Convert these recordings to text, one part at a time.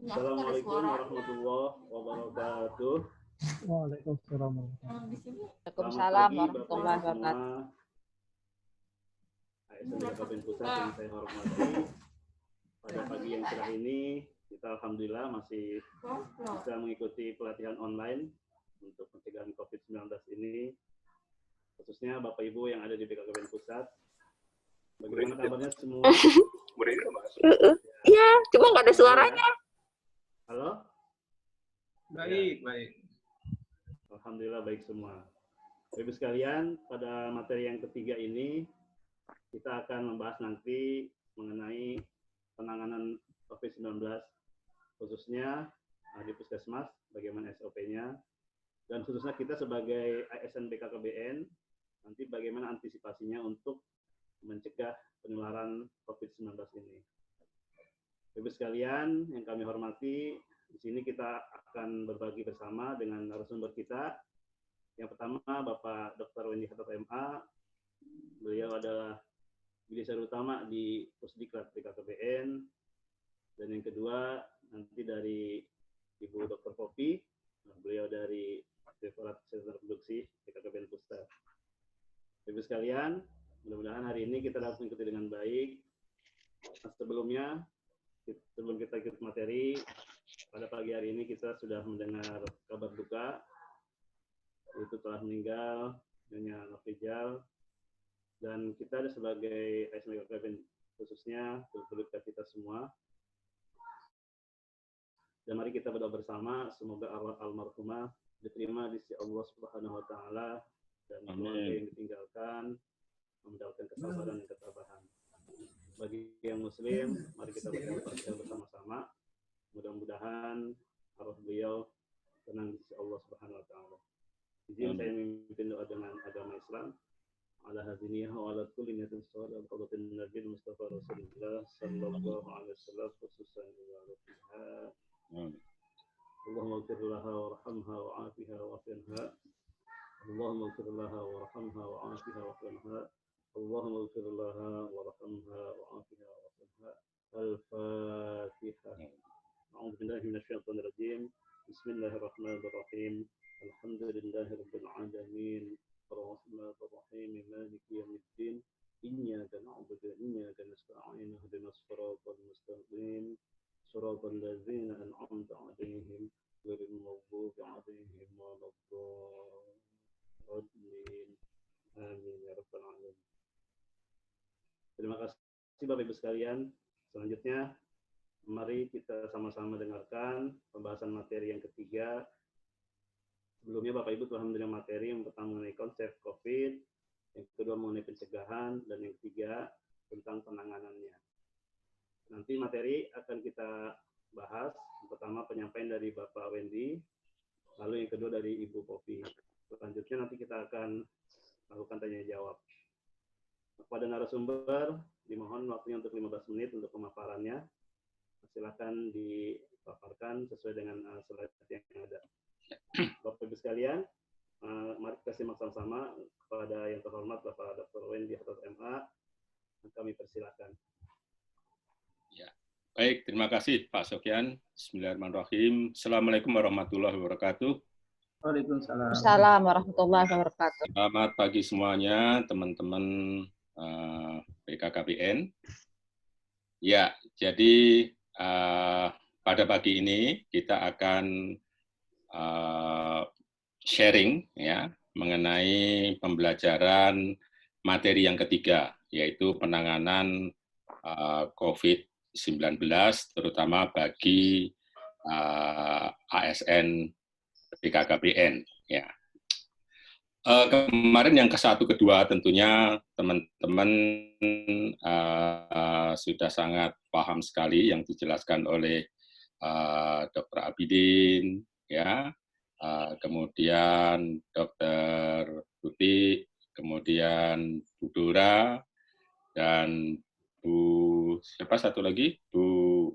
Assalamualaikum warahmatullahi wabarakatuh. Waalaikumsalam. Waalaikumsalam warahmatullahi wabarakatuh. ASN Kabupaten Pusat yang saya hormati, pada pagi yang cerah ini kita alhamdulillah masih bisa mengikuti pelatihan online untuk pencegahan COVID-19 ini, khususnya Bapak Ibu yang ada di BKKBN Pusat. Bagaimana kabarnya semua? Iya, cuma nggak ada suaranya. Halo? Baik, baik. Alhamdulillah baik semua. Bapak Ibu sekalian, pada materi yang ketiga ini kita akan membahas nanti mengenai penanganan COVID-19 khususnya di Puskesmas, bagaimana SOP-nya, dan khususnya kita sebagai ASN BKKBN nanti bagaimana antisipasinya untuk mencegah penularan COVID-19 ini. Bapak-Ibu sekalian yang kami hormati, di sini kita akan berbagi bersama dengan narasumber kita. Yang pertama Bapak Dr. Wendy Hatta MA, beliau adalah Bidisaru Utama di Pusdiklat BKKBN, dan yang kedua nanti dari Ibu Dr. Popi, beliau dari Direktorat Kesehatan Reproduksi BKKBN Pusat. Ibu sekalian, mudah-mudahan hari ini kita dapat mengikuti dengan baik. Sebelum kita ikut materi, pada pagi hari ini kita sudah mendengar kabar duka, yaitu telah meninggal Nyonya Nofrijal, dan kita sebagai ASN BKKBN khususnya turut kita semua. Dan mari kita berdoa bersama, semoga arwah almarhumah diterima di sisi Allah Subhanahu wa taala dan keluarga yang ditinggalkan mendapatkan kesabaran dan ketabahan. Bagi yang muslim, mari kita berdoa bersama-sama. Mudah-mudahan arwah beliau tenang di sisi Allah Subhanahu wa taala. Izin saya memimpin doa dengan agama Islam. Ala hadiniha wa ala kulli niyatin shalihatin qadatin Nabi Mustafa Rasulullah sallallahu alaihi wasallam khususan wa rafiha. Allahumma ighfir laha warhamha wa'afiha wa'afiha. Allahumma ighfir laha warhamha wa'afiha wa'afiha. Allahumma ighfir laha warhamha wa'afiha wa'afiha. Al-Fatihah. A'udzu billahi minasyaitonir rajim. Bismillahirrahmanirrahim. Alhamdulillahirabbil alamin. Ar-Rahmanir Rahim. Maliki yaumiddin. Iyyaka na'budu wa iyyaka nasta'in. Ihdinas siratal mustaqim. Siratal ladzina an'amta 'alaihim ghairil maghdubi 'alaihim waladdallin. Amin ya rabbal alamin. Terima kasih Bapak Ibu sekalian. Selanjutnya mari kita sama-sama dengarkan pembahasan materi yang ketiga. Sebelumnya Bapak Ibu telah menerima materi yang pertama mengenai konsep COVID, yang kedua mengenai pencegahan, dan yang ketiga tentang penanganannya. Nanti materi akan kita bahas. Yang pertama penyampaian dari Bapak Wendy, lalu yang kedua dari Ibu Popi. Selanjutnya nanti kita akan lakukan tanya jawab. Kepada narasumber, dimohon waktunya untuk 15 menit untuk pemaparannya. Silakan dipaparkan sesuai dengan slide yang ada. Bapak Ibu sekalian, mari kita simak sama-sama kepada yang terhormat Bapak Dr. Wendy Hatta MA. Kami persilakan. Ya. Baik, terima kasih Pak Sofyan. Bismillahirrahmanirrahim. Assalamualaikum warahmatullahi wabarakatuh. Waalaikumsalam. Assalamualaikum warahmatullahi wabarakatuh. Selamat pagi semuanya, teman-teman BKKBN. Ya, jadi pada pagi ini kita akan sharing ya mengenai pembelajaran materi yang ketiga, yaitu penanganan COVID-19, terutama bagi ASN BKKBN. Ya. Kemarin yang ke-1, ke-2 tentunya teman-teman sudah sangat paham sekali yang dijelaskan oleh Dr. Abidin, ya, kemudian Dr. Tuti, kemudian Bu Dora, dan Bu siapa satu lagi? Bu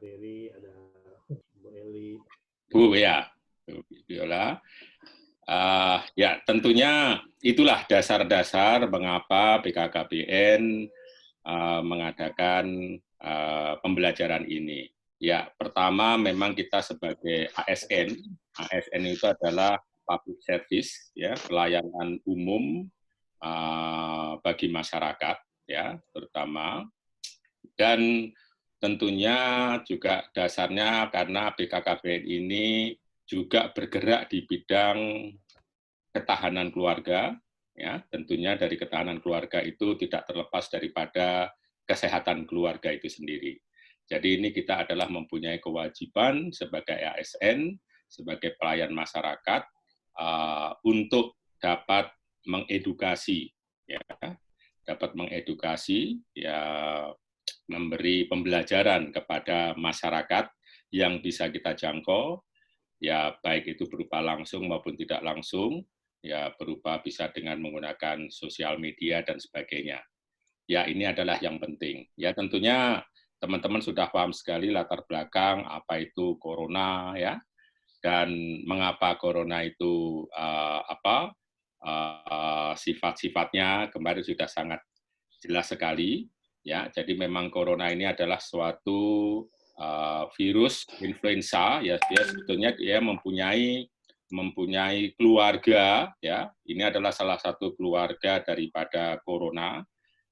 Riri, ada Bu Eli. Bu ya, Bu Viola. Ya, tentunya itulah dasar-dasar mengapa BKKBN mengadakan pembelajaran ini. Ya, pertama memang kita sebagai ASN, ASN itu adalah public service, ya, pelayanan umum bagi masyarakat, ya, terutama. Dan tentunya juga dasarnya karena BKKBN ini juga bergerak di bidang ketahanan keluarga, ya, tentunya dari ketahanan keluarga itu tidak terlepas daripada kesehatan keluarga itu sendiri. Jadi ini kita adalah mempunyai kewajiban sebagai ASN, sebagai pelayan masyarakat untuk dapat mengedukasi, ya, ya, memberi pembelajaran kepada masyarakat yang bisa kita jangkau, ya baik itu berupa langsung maupun tidak langsung, ya berupa bisa dengan menggunakan sosial media dan sebagainya. Ya ini adalah yang penting. Ya tentunya teman-teman sudah paham sekali latar belakang apa itu corona, ya, dan mengapa corona itu sifat-sifatnya kemarin sudah sangat jelas sekali, ya. Jadi memang corona ini adalah suatu virus influenza, ya, dia sebetulnya dia mempunyai keluarga, ya. Ini adalah salah satu keluarga daripada corona.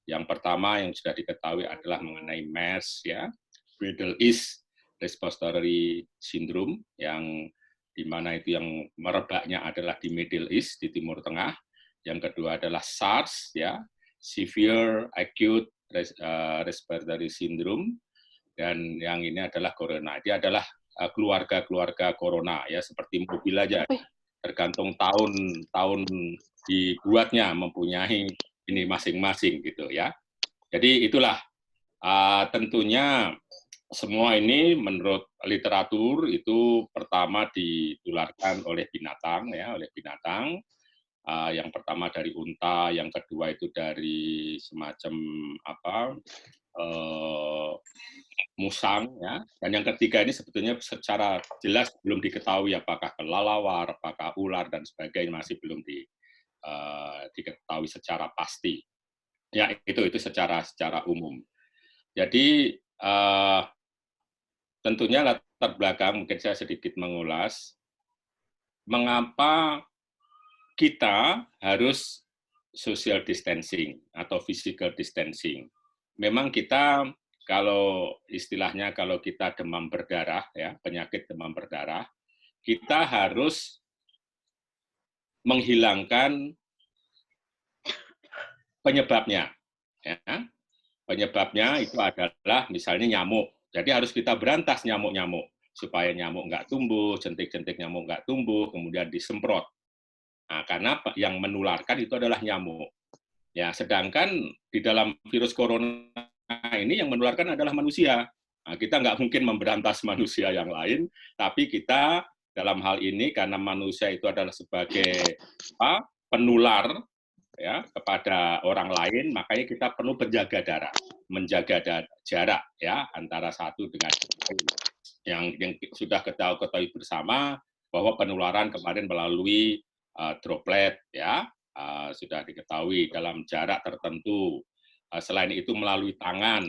Yang pertama yang sudah diketahui adalah mengenai MERS, ya, Middle East Respiratory Syndrome, yang di mana itu yang merebaknya adalah di Middle East, di Timur Tengah. Yang kedua adalah SARS, ya, Severe Acute Respiratory Syndrome, dan yang ini adalah corona. Dia adalah keluarga-keluarga corona, ya, seperti mobil aja, tergantung tahun dibuatnya mempunyai ini masing-masing gitu, ya. Jadi itulah tentunya semua ini menurut literatur itu pertama ditularkan oleh binatang, ya, oleh binatang. Yang pertama dari unta, yang kedua itu dari semacam musang, ya, dan yang ketiga ini sebetulnya secara jelas belum diketahui apakah kelelawar, apakah ular dan sebagainya, masih belum diketahui secara pasti. Ya itu secara umum. Jadi tentunya latar belakang mungkin saya sedikit mengulas mengapa kita harus social distancing atau physical distancing. Memang kita kalau istilahnya kalau kita demam berdarah, ya, penyakit demam berdarah, kita harus menghilangkan penyebabnya. Ya. Penyebabnya itu adalah misalnya nyamuk. Jadi harus kita berantas nyamuk-nyamuk supaya nyamuk nggak tumbuh, jentik-jentik nyamuk nggak tumbuh, kemudian disemprot. Nah, karena yang menularkan itu adalah nyamuk. Ya, sedangkan di dalam virus corona ini yang menularkan adalah manusia. Nah, kita nggak mungkin memberantas manusia yang lain, tapi kita dalam hal ini karena manusia itu adalah sebagai penular, ya, kepada orang lain, makanya kita perlu menjaga jarak, ya, antara satu dengan lain. Yang sudah ketahui bersama bahwa penularan kemarin melalui droplet, ya, sudah diketahui dalam jarak tertentu. Selain itu melalui tangan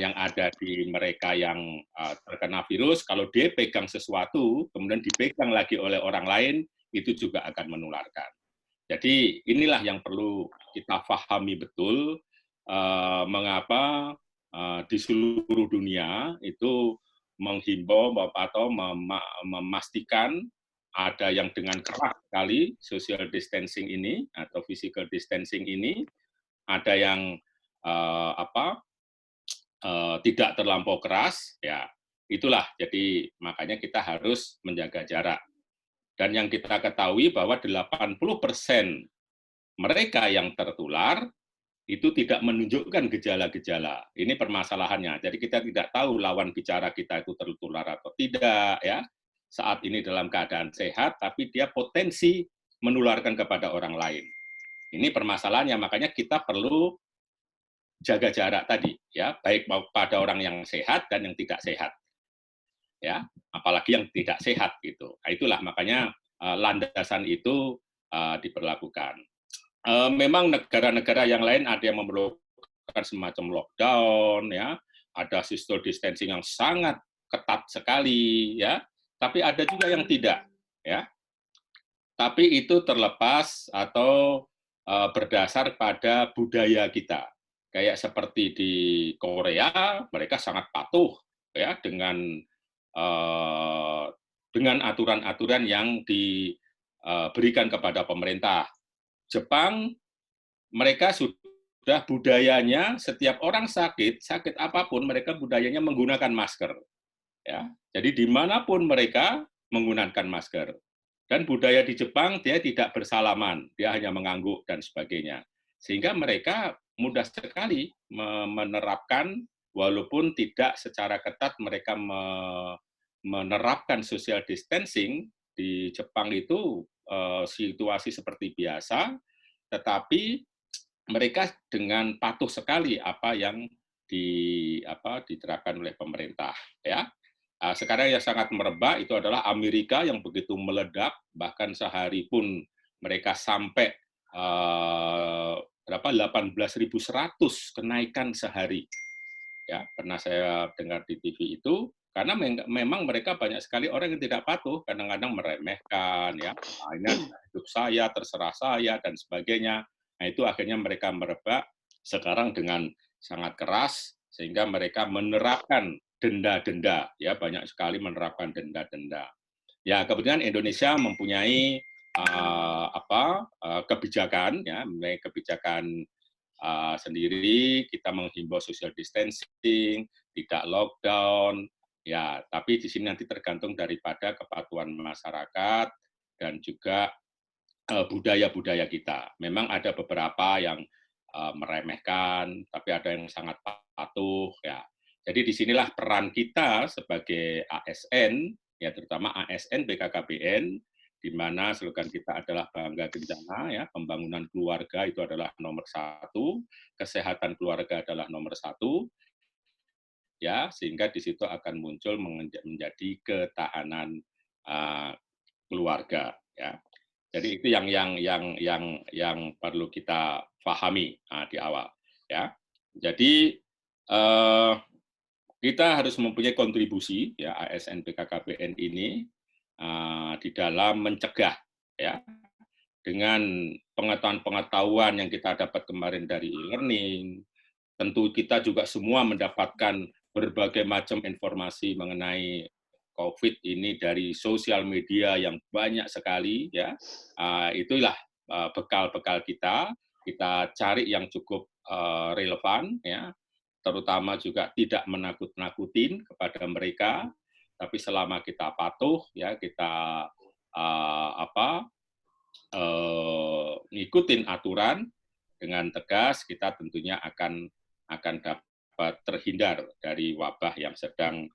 yang ada di mereka yang terkena virus, kalau dia pegang sesuatu, kemudian dipegang lagi oleh orang lain, itu juga akan menularkan. Jadi inilah yang perlu kita pahami betul mengapa di seluruh dunia itu menghimbau atau memastikan ada yang dengan keras sekali social distancing ini atau physical distancing ini, ada yang tidak terlampau keras, ya itulah. Jadi makanya kita harus menjaga jarak. Dan yang kita ketahui bahwa 80% mereka yang tertular itu tidak menunjukkan gejala-gejala. Ini permasalahannya. Jadi kita tidak tahu lawan bicara kita itu tertular atau tidak, ya. Saat ini dalam keadaan sehat, tapi dia potensi menularkan kepada orang lain. Ini permasalahannya, makanya kita perlu jaga jarak tadi, ya, baik pada orang yang sehat dan yang tidak sehat. Ya, apalagi yang tidak sehat gitu. Nah, itulah makanya landasan itu diberlakukan. Memang negara-negara yang lain ada yang memerlukan semacam lockdown, ya, ada social distancing yang sangat ketat sekali, ya. Tapi ada juga yang tidak, ya. Tapi itu terlepas atau berdasar pada budaya kita. Kayak seperti di Korea, mereka sangat patuh ya dengan aturan-aturan yang diberikan kepada pemerintah. Jepang, mereka sudah budayanya setiap orang sakit apapun mereka budayanya menggunakan masker. Ya, jadi dimanapun mereka menggunakan masker. Dan budaya di Jepang dia tidak bersalaman, dia hanya mengangguk dan sebagainya. Sehingga mereka mudah sekali menerapkan, walaupun tidak secara ketat mereka menerapkan social distancing. Di Jepang itu situasi seperti biasa, tetapi mereka dengan patuh sekali apa yang diterapkan oleh pemerintah. Ya. Sekarang yang sangat merebak itu adalah Amerika yang begitu meledak, bahkan sehari pun mereka sampai 18.100 kenaikan sehari. Ya, pernah saya dengar di TV itu, karena memang mereka banyak sekali orang yang tidak patuh, kadang-kadang meremehkan, ya, ini hidup saya, terserah saya, dan sebagainya. Nah, itu akhirnya mereka merebak sekarang dengan sangat keras, sehingga mereka menerapkan denda-denda, ya banyak sekali menerapkan denda-denda. Ya kemudian Indonesia mempunyai kebijakan, ya mulai kebijakan sendiri, kita menghimbau social distancing, tidak lockdown, ya tapi di sini nanti tergantung daripada kepatuhan masyarakat dan juga budaya-budaya kita. Memang ada beberapa yang meremehkan, tapi ada yang sangat patuh, ya. Jadi disinilah peran kita sebagai ASN, ya terutama ASN BKKBN, di mana slogan kita adalah bangga kencana, ya pembangunan keluarga itu adalah nomor 1, kesehatan keluarga adalah nomor 1, ya sehingga di situ akan muncul menjadi ketahanan keluarga, ya. Jadi itu yang perlu kita pahami di awal, ya. Jadi kita harus mempunyai kontribusi ya ASN BKKBN ini di dalam mencegah ya dengan pengetahuan yang kita dapat kemarin dari e-learning. Tentu kita juga semua mendapatkan berbagai macam informasi mengenai COVID ini dari sosial media yang banyak sekali ya. Itulah bekal-bekal kita cari yang cukup relevan ya. Terutama juga tidak menakut-nakutin kepada mereka, tapi selama kita patuh, ya kita ngikutin aturan dengan tegas, kita tentunya akan dapat terhindar dari wabah yang sedang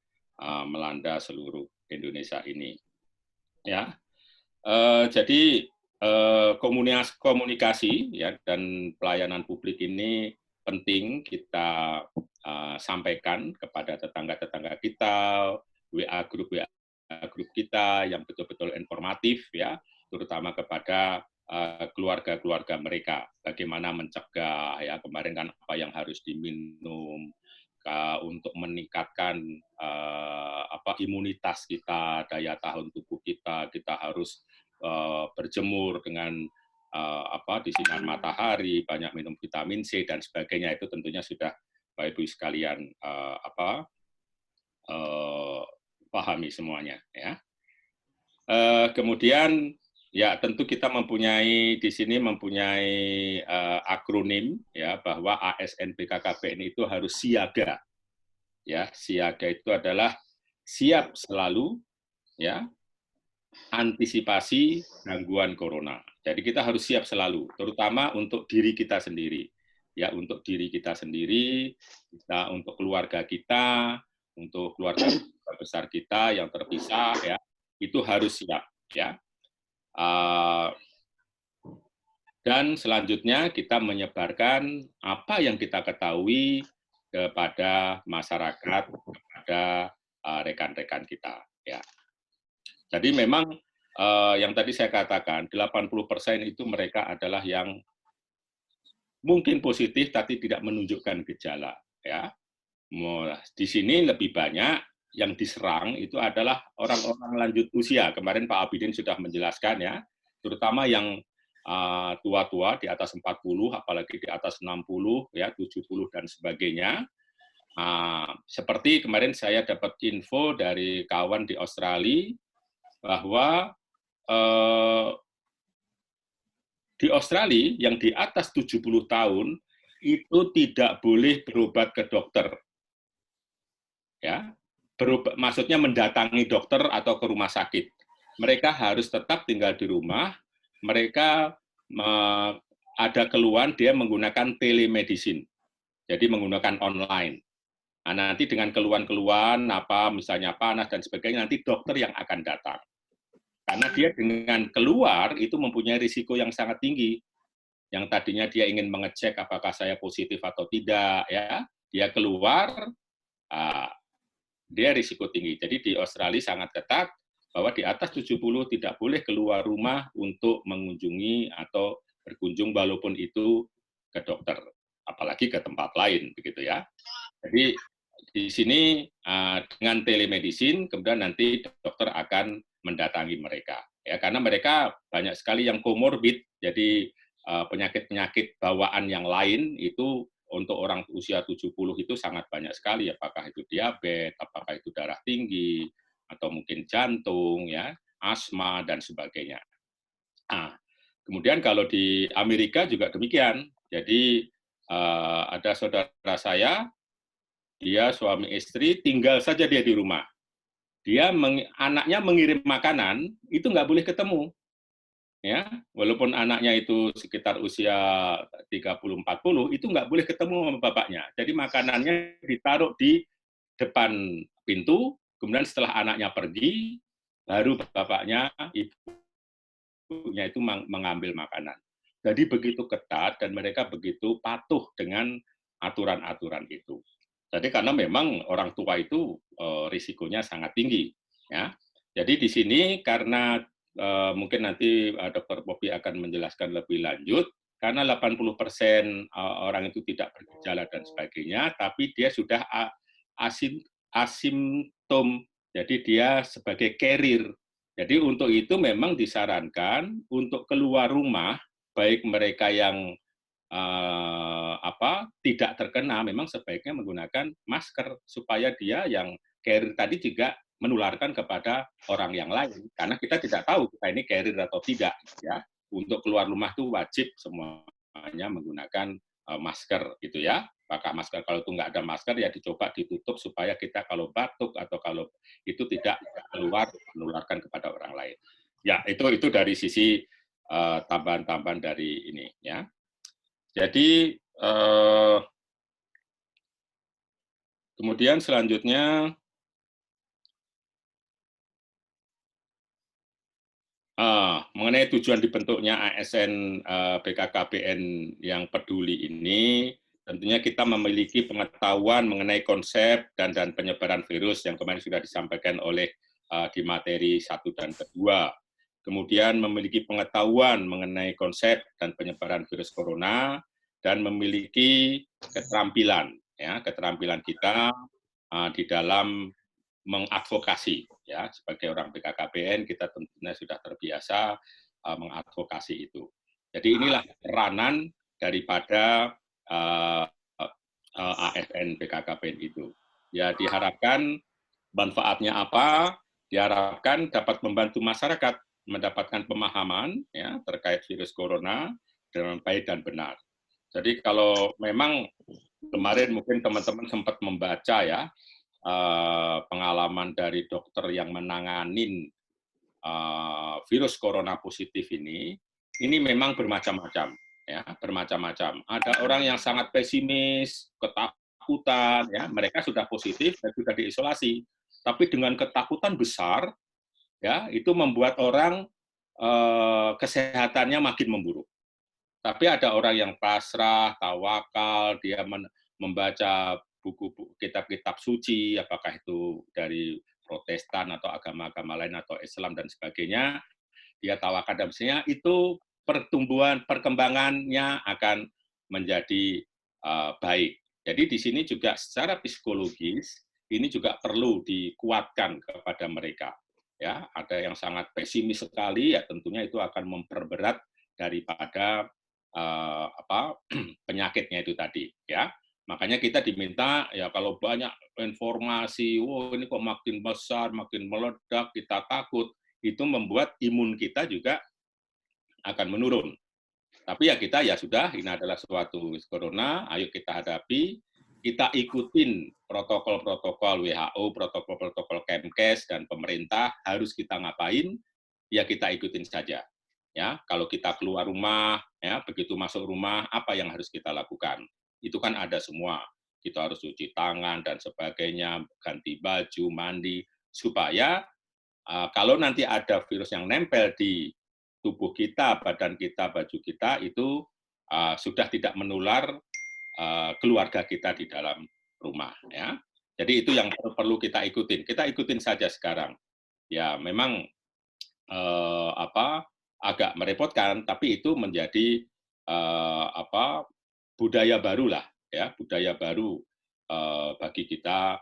melanda seluruh Indonesia ini. Ya, jadi komunikasi ya dan pelayanan publik ini penting kita sampaikan kepada tetangga-tetangga kita, WA grup kita yang betul-betul informatif ya, terutama kepada keluarga-keluarga mereka. Bagaimana mencegah ya kemarin kan apa yang harus diminum untuk meningkatkan imunitas kita, daya tahan tubuh kita harus berjemur dengan di sinar matahari, banyak minum vitamin C dan sebagainya. Itu tentunya sudah Bapak Ibu sekalian pahami semuanya ya. Kemudian ya tentu kita di sini mempunyai akronim ya bahwa ASN BKKBN itu harus siaga. Ya, siaga itu adalah siap selalu ya antisipasi gangguan corona. Jadi kita harus siap selalu, terutama untuk diri kita sendiri. Ya, untuk diri kita sendiri, untuk keluarga kita, untuk keluarga besar kita yang terpisah, ya, itu harus siap. Ya. Dan selanjutnya kita menyebarkan apa yang kita ketahui kepada masyarakat, kepada rekan-rekan kita. Ya. Jadi memang yang tadi saya katakan 80% itu mereka adalah yang mungkin positif tapi tidak menunjukkan gejala. Ya, di sini lebih banyak yang diserang itu adalah orang-orang lanjut usia. Kemarin Pak Abidin sudah menjelaskan ya, terutama yang tua-tua di atas 40, apalagi di atas 60, ya 70 dan sebagainya. Seperti kemarin saya dapat info dari kawan di Australia bahwa di Australia yang di atas 70 tahun itu tidak boleh berobat ke dokter. Ya, maksudnya mendatangi dokter atau ke rumah sakit. Mereka harus tetap tinggal di rumah. Mereka ada keluhan dia menggunakan telemedicine. Jadi menggunakan online. Nah, nanti dengan keluhan-keluhan misalnya panas dan sebagainya, nanti dokter yang akan datang. Karena dia dengan keluar itu mempunyai risiko yang sangat tinggi. Yang tadinya dia ingin mengecek apakah saya positif atau tidak, ya, dia keluar, dia risiko tinggi. Jadi di Australia sangat ketat bahwa di atas 70 tidak boleh keluar rumah untuk mengunjungi atau berkunjung walaupun itu ke dokter, apalagi ke tempat lain, begitu ya. Jadi di sini dengan telemedicine kemudian nanti dokter akan mendatangi mereka, ya, karena mereka banyak sekali yang komorbid, jadi penyakit-penyakit bawaan yang lain itu untuk orang usia 70 itu sangat banyak sekali, apakah itu diabetes, apakah itu darah tinggi, atau mungkin jantung, ya, asma, dan sebagainya. Nah, kemudian kalau di Amerika juga demikian. Jadi ada saudara saya, dia suami istri, tinggal saja dia di rumah. Anaknya mengirim makanan, itu nggak boleh ketemu. Ya, walaupun anaknya itu sekitar usia 30-40, itu nggak boleh ketemu sama bapaknya. Jadi makanannya ditaruh di depan pintu, kemudian setelah anaknya pergi, baru bapaknya, ibunya itu mengambil makanan. Jadi begitu ketat dan mereka begitu patuh dengan aturan-aturan itu. Jadi karena memang orang tua itu risikonya sangat tinggi. Ya. Jadi di sini karena mungkin nanti Dr. Poppy akan menjelaskan lebih lanjut, karena 80% orang itu tidak bergejala dan sebagainya, tapi dia sudah asimptom, jadi dia sebagai carrier. Jadi untuk itu memang disarankan untuk keluar rumah, baik mereka yang tidak terkena, memang sebaiknya menggunakan masker supaya dia yang carrier tadi juga menularkan kepada orang yang lain, karena kita tidak tahu kita ini carrier atau tidak, ya. Untuk keluar rumah itu wajib semuanya menggunakan masker, gitu ya. Pakai masker, kalau itu nggak ada masker ya dicoba ditutup supaya kita kalau batuk atau kalau itu tidak keluar menularkan kepada orang lain. Ya, itu dari sisi tambahan-tambahan dari ini, ya. Jadi kemudian selanjutnya mengenai tujuan dibentuknya ASN BKKBN yang peduli ini, tentunya kita memiliki pengetahuan mengenai konsep dan penyebaran virus yang kemarin sudah disampaikan oleh di materi 1 dan kedua. Kemudian memiliki pengetahuan mengenai konsep dan penyebaran virus corona dan memiliki keterampilan, ya, keterampilan kita di dalam mengadvokasi, ya, sebagai orang BKKBN kita tentunya sudah terbiasa mengadvokasi itu. Jadi inilah peranan daripada ASN BKKBN itu. Ya, diharapkan manfaatnya apa? Diharapkan dapat membantu masyarakat mendapatkan pemahaman, ya, terkait virus corona dengan baik dan benar. Jadi kalau memang kemarin mungkin teman-teman sempat membaca, ya, pengalaman dari dokter yang menanganin virus corona positif ini memang bermacam-macam, ya, bermacam-macam. Ada orang yang sangat pesimis, ketakutan, ya, mereka sudah positif dan sudah diisolasi, tapi dengan ketakutan besar, ya, itu membuat orang kesehatannya makin memburuk. Tapi ada orang yang pasrah, tawakal, dia membaca buku-buku, kitab-kitab suci, apakah itu dari Protestan atau agama-agama lain atau Islam dan sebagainya, dia tawakal dan sebagainya, itu perkembangannya akan menjadi baik. Jadi di sini juga secara psikologis ini juga perlu dikuatkan kepada mereka. Ya, ada yang sangat pesimis sekali, ya tentunya itu akan memperberat daripada penyakitnya itu tadi. Ya, makanya kita diminta ya kalau banyak informasi, ini kok makin besar, makin meledak, kita takut, itu membuat imun kita juga akan menurun. Tapi ya kita ya sudah, ini adalah suatu corona, ayo kita hadapi, kita ikutin protokol-protokol WHO, protokol-protokol Kemkes dan pemerintah harus kita ngapain, ya kita ikutin saja. Ya, kalau kita keluar rumah, ya begitu masuk rumah, apa yang harus kita lakukan? Itu kan ada semua. Kita harus cuci tangan dan sebagainya, ganti baju, mandi, supaya kalau nanti ada virus yang nempel di tubuh kita, badan kita, baju kita, itu sudah tidak menular keluarga kita di dalam rumah. Ya. Jadi itu yang perlu kita ikutin. Kita ikutin saja sekarang. Ya, memang agak merepotkan, tapi itu menjadi budaya baru lah, ya, budaya baru bagi kita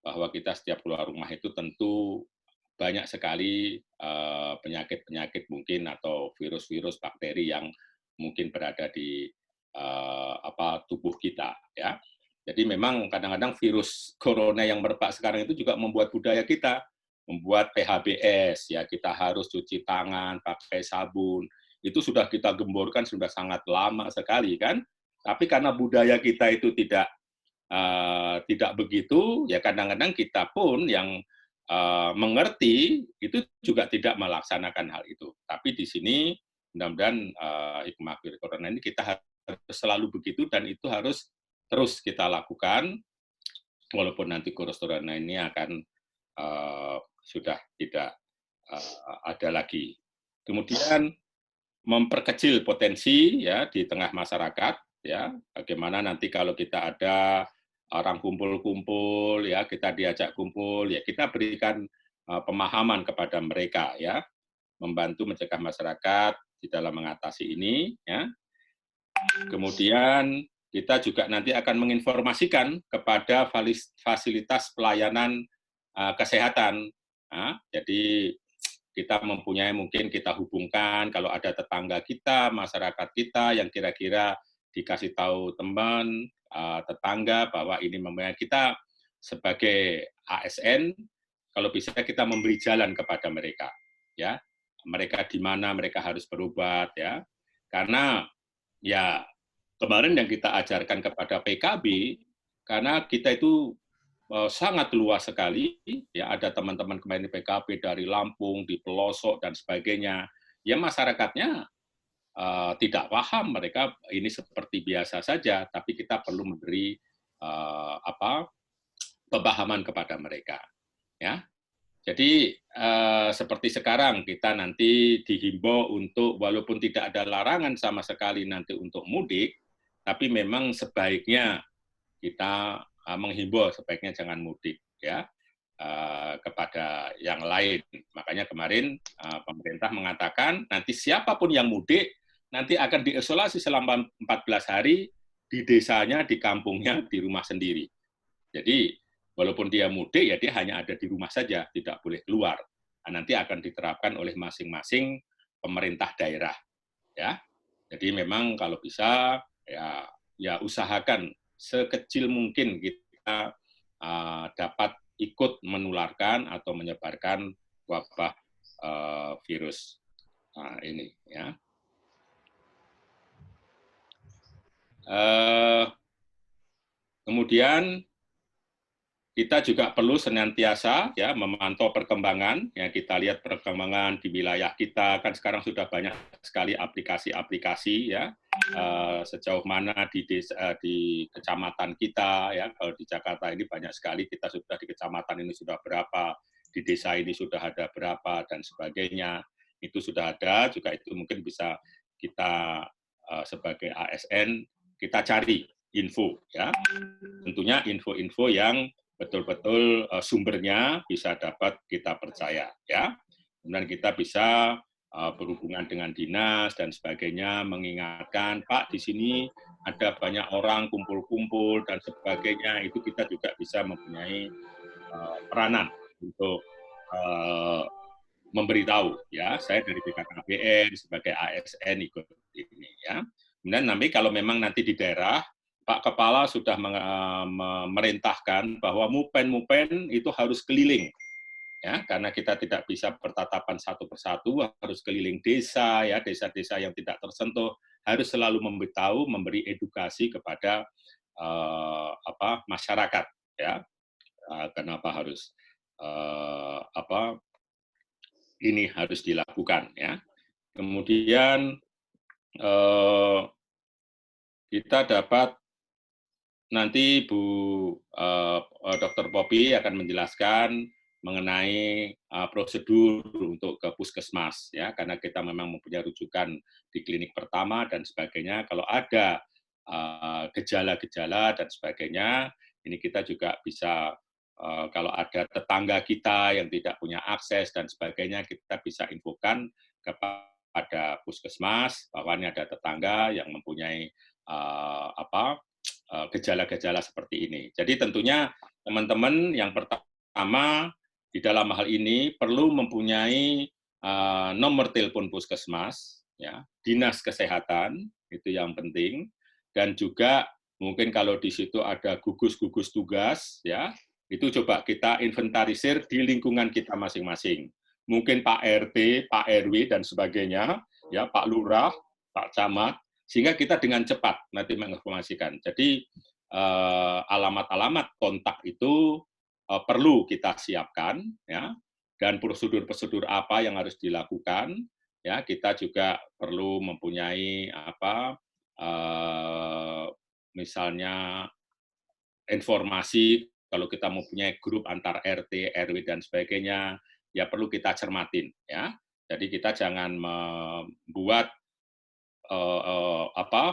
bahwa kita setiap keluar rumah itu tentu banyak sekali penyakit-penyakit mungkin atau virus-virus bakteri yang mungkin berada di tubuh kita, ya. Jadi memang kadang-kadang virus corona yang merebak sekarang itu juga membuat budaya kita, membuat PHBS, ya kita harus cuci tangan, pakai sabun. Itu sudah kita gemborkan sudah sangat lama sekali kan. Tapi karena budaya kita itu tidak begitu, ya kadang-kadang kita pun yang mengerti itu juga tidak melaksanakan hal itu. Tapi di sini mudah-mudahan hikmah virus corona ini kita harus selalu begitu dan itu harus terus kita lakukan walaupun nanti virus corona ini akan sudah tidak ada lagi. Kemudian memperkecil potensi ya di tengah masyarakat, ya bagaimana nanti kalau kita ada orang kumpul-kumpul, ya kita diajak kumpul, ya kita berikan pemahaman kepada mereka, ya membantu mencegah masyarakat di dalam mengatasi ini, ya. Kemudian kita juga nanti akan menginformasikan kepada fasilitas pelayanan kesehatan. Nah, jadi kita mempunyai mungkin kita hubungkan kalau ada tetangga kita, masyarakat kita yang kira-kira dikasih tahu teman, tetangga bahwa ini memang kita sebagai ASN, kalau bisa kita memberi jalan kepada mereka, ya mereka di mana mereka harus berobat, ya karena ya kemarin yang kita ajarkan kepada PKB, karena kita itu sangat luas sekali, ya ada teman-teman kemarin di PKB dari Lampung, di pelosok dan sebagainya, ya masyarakatnya tidak paham, mereka ini seperti biasa saja, tapi kita perlu memberi pemahaman kepada mereka, ya. Jadi seperti sekarang kita nanti dihimbau untuk walaupun tidak ada larangan sama sekali nanti untuk mudik, tapi memang sebaiknya kita menghimbau sebaiknya jangan mudik, ya kepada yang lain. Makanya kemarin pemerintah mengatakan nanti siapapun yang mudik nanti akan diisolasi selama 14 hari di desanya, di kampungnya, di rumah sendiri. Jadi walaupun dia mudik, ya dia hanya ada di rumah saja, tidak boleh keluar. Nah, nanti akan diterapkan oleh masing-masing pemerintah daerah. Ya, jadi memang kalau bisa, ya usahakan sekecil mungkin kita dapat ikut menularkan atau menyebarkan wabah virus ini. Ya. Kemudian kita juga perlu senantiasa ya memantau perkembangan, ya kita lihat perkembangan di wilayah kita, kan sekarang sudah banyak sekali aplikasi-aplikasi ya sejauh mana di desa, di kecamatan kita, ya kalau di Jakarta ini banyak sekali, kita sudah di kecamatan ini sudah berapa, di desa ini sudah ada berapa dan sebagainya, itu sudah ada, juga itu mungkin bisa kita sebagai ASN kita cari info, ya tentunya info-info yang betul-betul sumbernya bisa dapat kita percaya, ya. Kemudian kita bisa berhubungan dengan dinas dan sebagainya, mengingatkan, Pak, di sini ada banyak orang kumpul-kumpul dan sebagainya, itu kita juga bisa mempunyai peranan untuk memberitahu, ya. Saya dari BKKBN sebagai ASN ikut ini, ya. Kemudian nanti kalau memang nanti di daerah Pak Kepala sudah memerintahkan bahwa mupen-mupen itu harus keliling, ya, karena kita tidak bisa bertatapan satu persatu, harus keliling desa, ya, desa-desa yang tidak tersentuh, harus selalu memberitahu, memberi edukasi kepada masyarakat, ya, kenapa harus ini harus dilakukan, ya. Kemudian kita dapat nanti Bu Dr. Poppy akan menjelaskan mengenai prosedur untuk ke puskesmas, ya, karena kita memang mempunyai rujukan di klinik pertama dan sebagainya. Kalau ada gejala-gejala dan sebagainya, ini kita juga bisa kalau ada tetangga kita yang tidak punya akses dan sebagainya, kita bisa infokan kepada puskesmas bahwa ini ada tetangga yang mempunyai gejala-gejala seperti ini. Jadi tentunya teman-teman yang pertama di dalam hal ini perlu mempunyai nomor telepon puskesmas, ya, dinas kesehatan, itu yang penting, dan juga mungkin kalau di situ ada gugus-gugus tugas, ya, itu coba kita inventarisir di lingkungan kita masing-masing. Mungkin Pak RT, Pak RW, dan sebagainya, ya, Pak Lurah, Pak Camat, sehingga kita dengan cepat nanti menginformasikan. Jadi alamat-alamat kontak itu perlu kita siapkan, ya, dan prosedur-prosedur apa yang harus dilakukan, ya, kita juga perlu mempunyai misalnya informasi. Kalau kita mempunyai grup antar RT, RW, dan sebagainya, ya perlu kita cermatin, ya. Jadi kita jangan membuat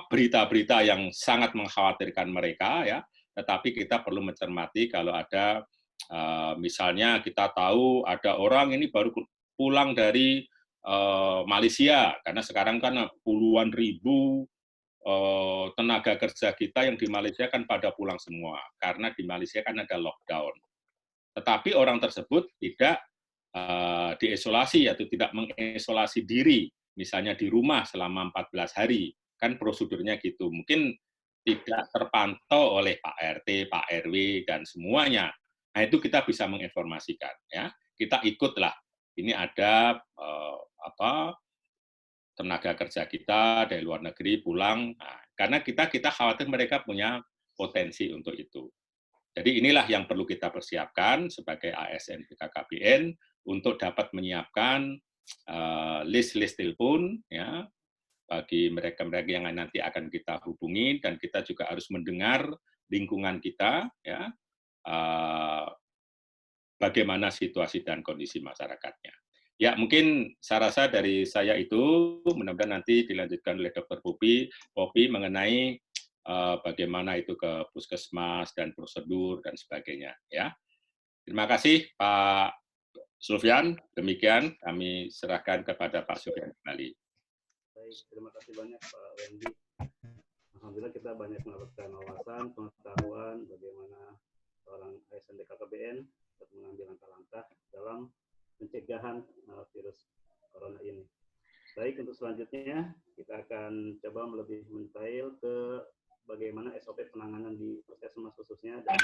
berita-berita yang sangat mengkhawatirkan mereka, ya. Tetapi kita perlu mencermati kalau ada misalnya kita tahu ada orang ini baru pulang dari Malaysia, karena sekarang kan puluhan ribu tenaga kerja kita yang di Malaysia kan pada pulang semua, karena di Malaysia kan ada lockdown. Tetapi orang tersebut tidak diisolasi atau tidak mengisolasi diri, misalnya di rumah selama 14 hari, kan prosedurnya gitu. Mungkin tidak terpantau oleh Pak RT, Pak RW, dan semuanya. Nah, itu kita bisa menginformasikan, ya. Kita ikutlah. Ini ada tenaga kerja kita dari luar negeri pulang, nah, karena kita khawatir mereka punya potensi untuk itu. Jadi inilah yang perlu kita persiapkan sebagai ASN BKKBN untuk dapat menyiapkan list-list telepon, ya, bagi mereka-mereka yang nanti akan kita hubungi, dan kita juga harus mendengar lingkungan kita, ya, bagaimana situasi dan kondisi masyarakatnya. Ya, mungkin saya rasa dari saya itu, mudah-mudahan nanti dilanjutkan oleh Dr. Poppy mengenai bagaimana itu ke puskesmas dan prosedur dan sebagainya, ya. Terima kasih Pak Sufyan. Demikian kami serahkan kepada Pak Sufyan kembali. Baik, terima kasih banyak Pak Wendy. Alhamdulillah kita banyak mendapatkan wawasan, pengetahuan bagaimana seorang ASN BKKBN untuk mengambil langkah-langkah dalam pencegahan virus corona ini. Baik, untuk selanjutnya kita akan coba lebih mendetail ke bagaimana SOP penanganan di puskesmas khususnya dan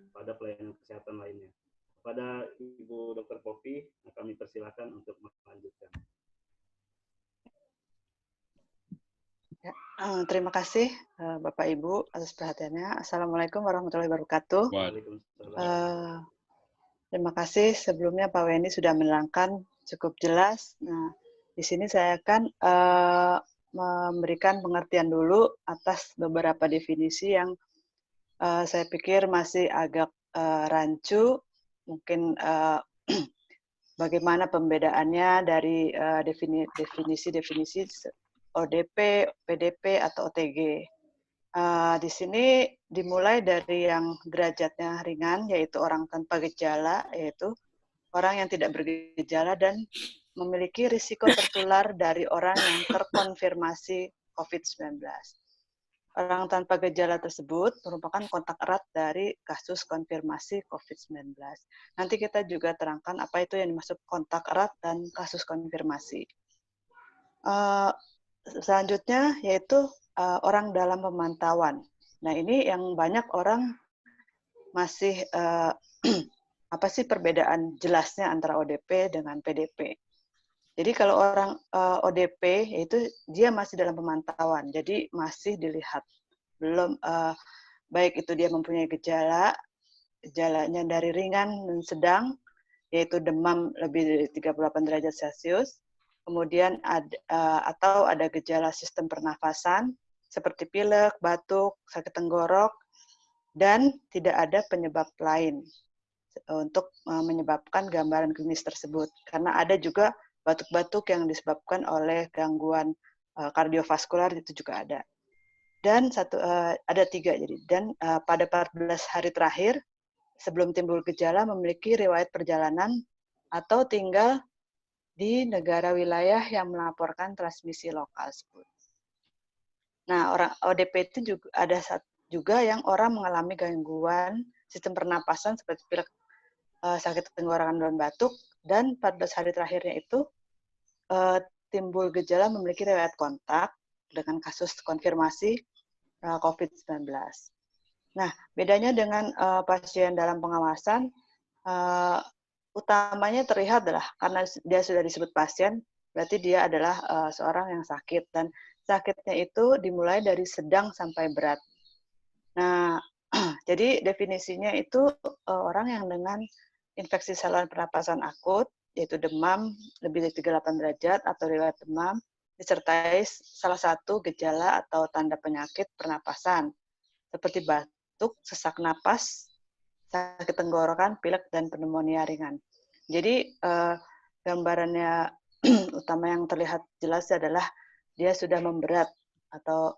pada pelayanan kesehatan lainnya. Kepada Ibu Dr. Poppy, kami persilakan untuk melanjutkan. Ya, terima kasih Bapak Ibu atas perhatiannya. Assalamualaikum warahmatullahi wabarakatuh. Waalaikumsalam. Terima kasih sebelumnya Pak Wendy sudah menerangkan cukup jelas. Nah, di sini saya akan memberikan pengertian dulu atas beberapa definisi yang saya pikir masih agak rancu. Mungkin bagaimana pembedaannya dari definisi-definisi ODP, PDP, atau OTG. Di sini dimulai dari yang derajatnya ringan, yaitu orang tanpa gejala, yaitu orang yang tidak bergejala dan memiliki risiko tertular dari orang yang terkonfirmasi COVID-19. orang tanpa gejala tersebut merupakan kontak erat dari kasus konfirmasi COVID-19. Nanti kita juga terangkan apa itu yang dimaksud kontak erat dan kasus konfirmasi. Selanjutnya yaitu orang dalam pemantauan. Nah, ini yang banyak orang masih apa sih perbedaan jelasnya antara ODP dengan PDP. Jadi kalau orang ODP itu dia masih dalam pemantauan, jadi masih dilihat. Belum baik itu dia mempunyai gejalanya dari ringan dan sedang, yaitu demam lebih dari 38 derajat Celcius, kemudian atau ada gejala sistem pernafasan seperti pilek, batuk, sakit tenggorok, dan tidak ada penyebab lain untuk menyebabkan gambaran klinis tersebut. Karena ada juga batuk-batuk yang disebabkan oleh gangguan kardiovaskular, itu juga ada. Dan ada 3 jadi. Dan pada 14 hari terakhir sebelum timbul gejala memiliki riwayat perjalanan atau tinggal di negara wilayah yang melaporkan transmisi lokal tersebut. Nah, orang ODP itu juga ada juga yang orang mengalami gangguan sistem pernapasan seperti pilek, sakit tenggorokan dan batuk, dan 14 hari terakhirnya itu timbul gejala memiliki riwayat kontak dengan kasus konfirmasi COVID-19. Nah, bedanya dengan pasien dalam pengawasan, utamanya terlihat adalah karena dia sudah disebut pasien, berarti dia adalah seorang yang sakit, dan sakitnya itu dimulai dari sedang sampai berat. Nah, jadi definisinya itu orang yang dengan infeksi saluran pernapasan akut, yaitu demam lebih dari 38 derajat atau riwayat demam, disertai salah satu gejala atau tanda penyakit pernapasan, seperti batuk, sesak napas, sakit tenggorokan, pilek, dan pneumonia ringan. Jadi gambarannya utama yang terlihat jelas adalah dia sudah memberat atau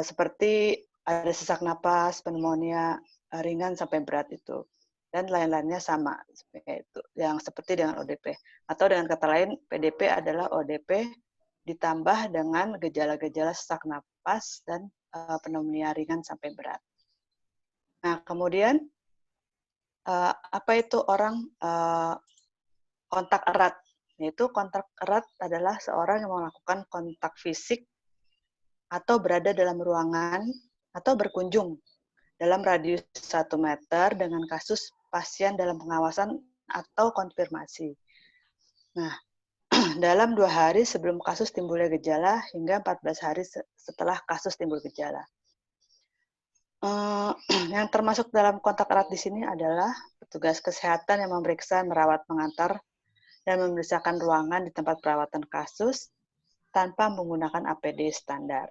seperti ada sesak napas, pneumonia ringan sampai berat itu. Dan lain-lainnya sama, itu yang seperti dengan ODP. Atau dengan kata lain, PDP adalah ODP ditambah dengan gejala-gejala sesak napas dan pneumonia ringan sampai berat. Nah, kemudian apa itu orang kontak erat? Yaitu kontak erat adalah seorang yang melakukan kontak fisik atau berada dalam ruangan atau berkunjung dalam radius 1 meter dengan kasus pasien dalam pengawasan atau konfirmasi. Nah, dalam 2 hari sebelum kasus timbulnya gejala hingga 14 hari setelah kasus timbul gejala. Yang termasuk dalam kontak erat di sini adalah petugas kesehatan yang memeriksa, merawat, mengantar, dan memeriksakan ruangan di tempat perawatan kasus tanpa menggunakan APD standar.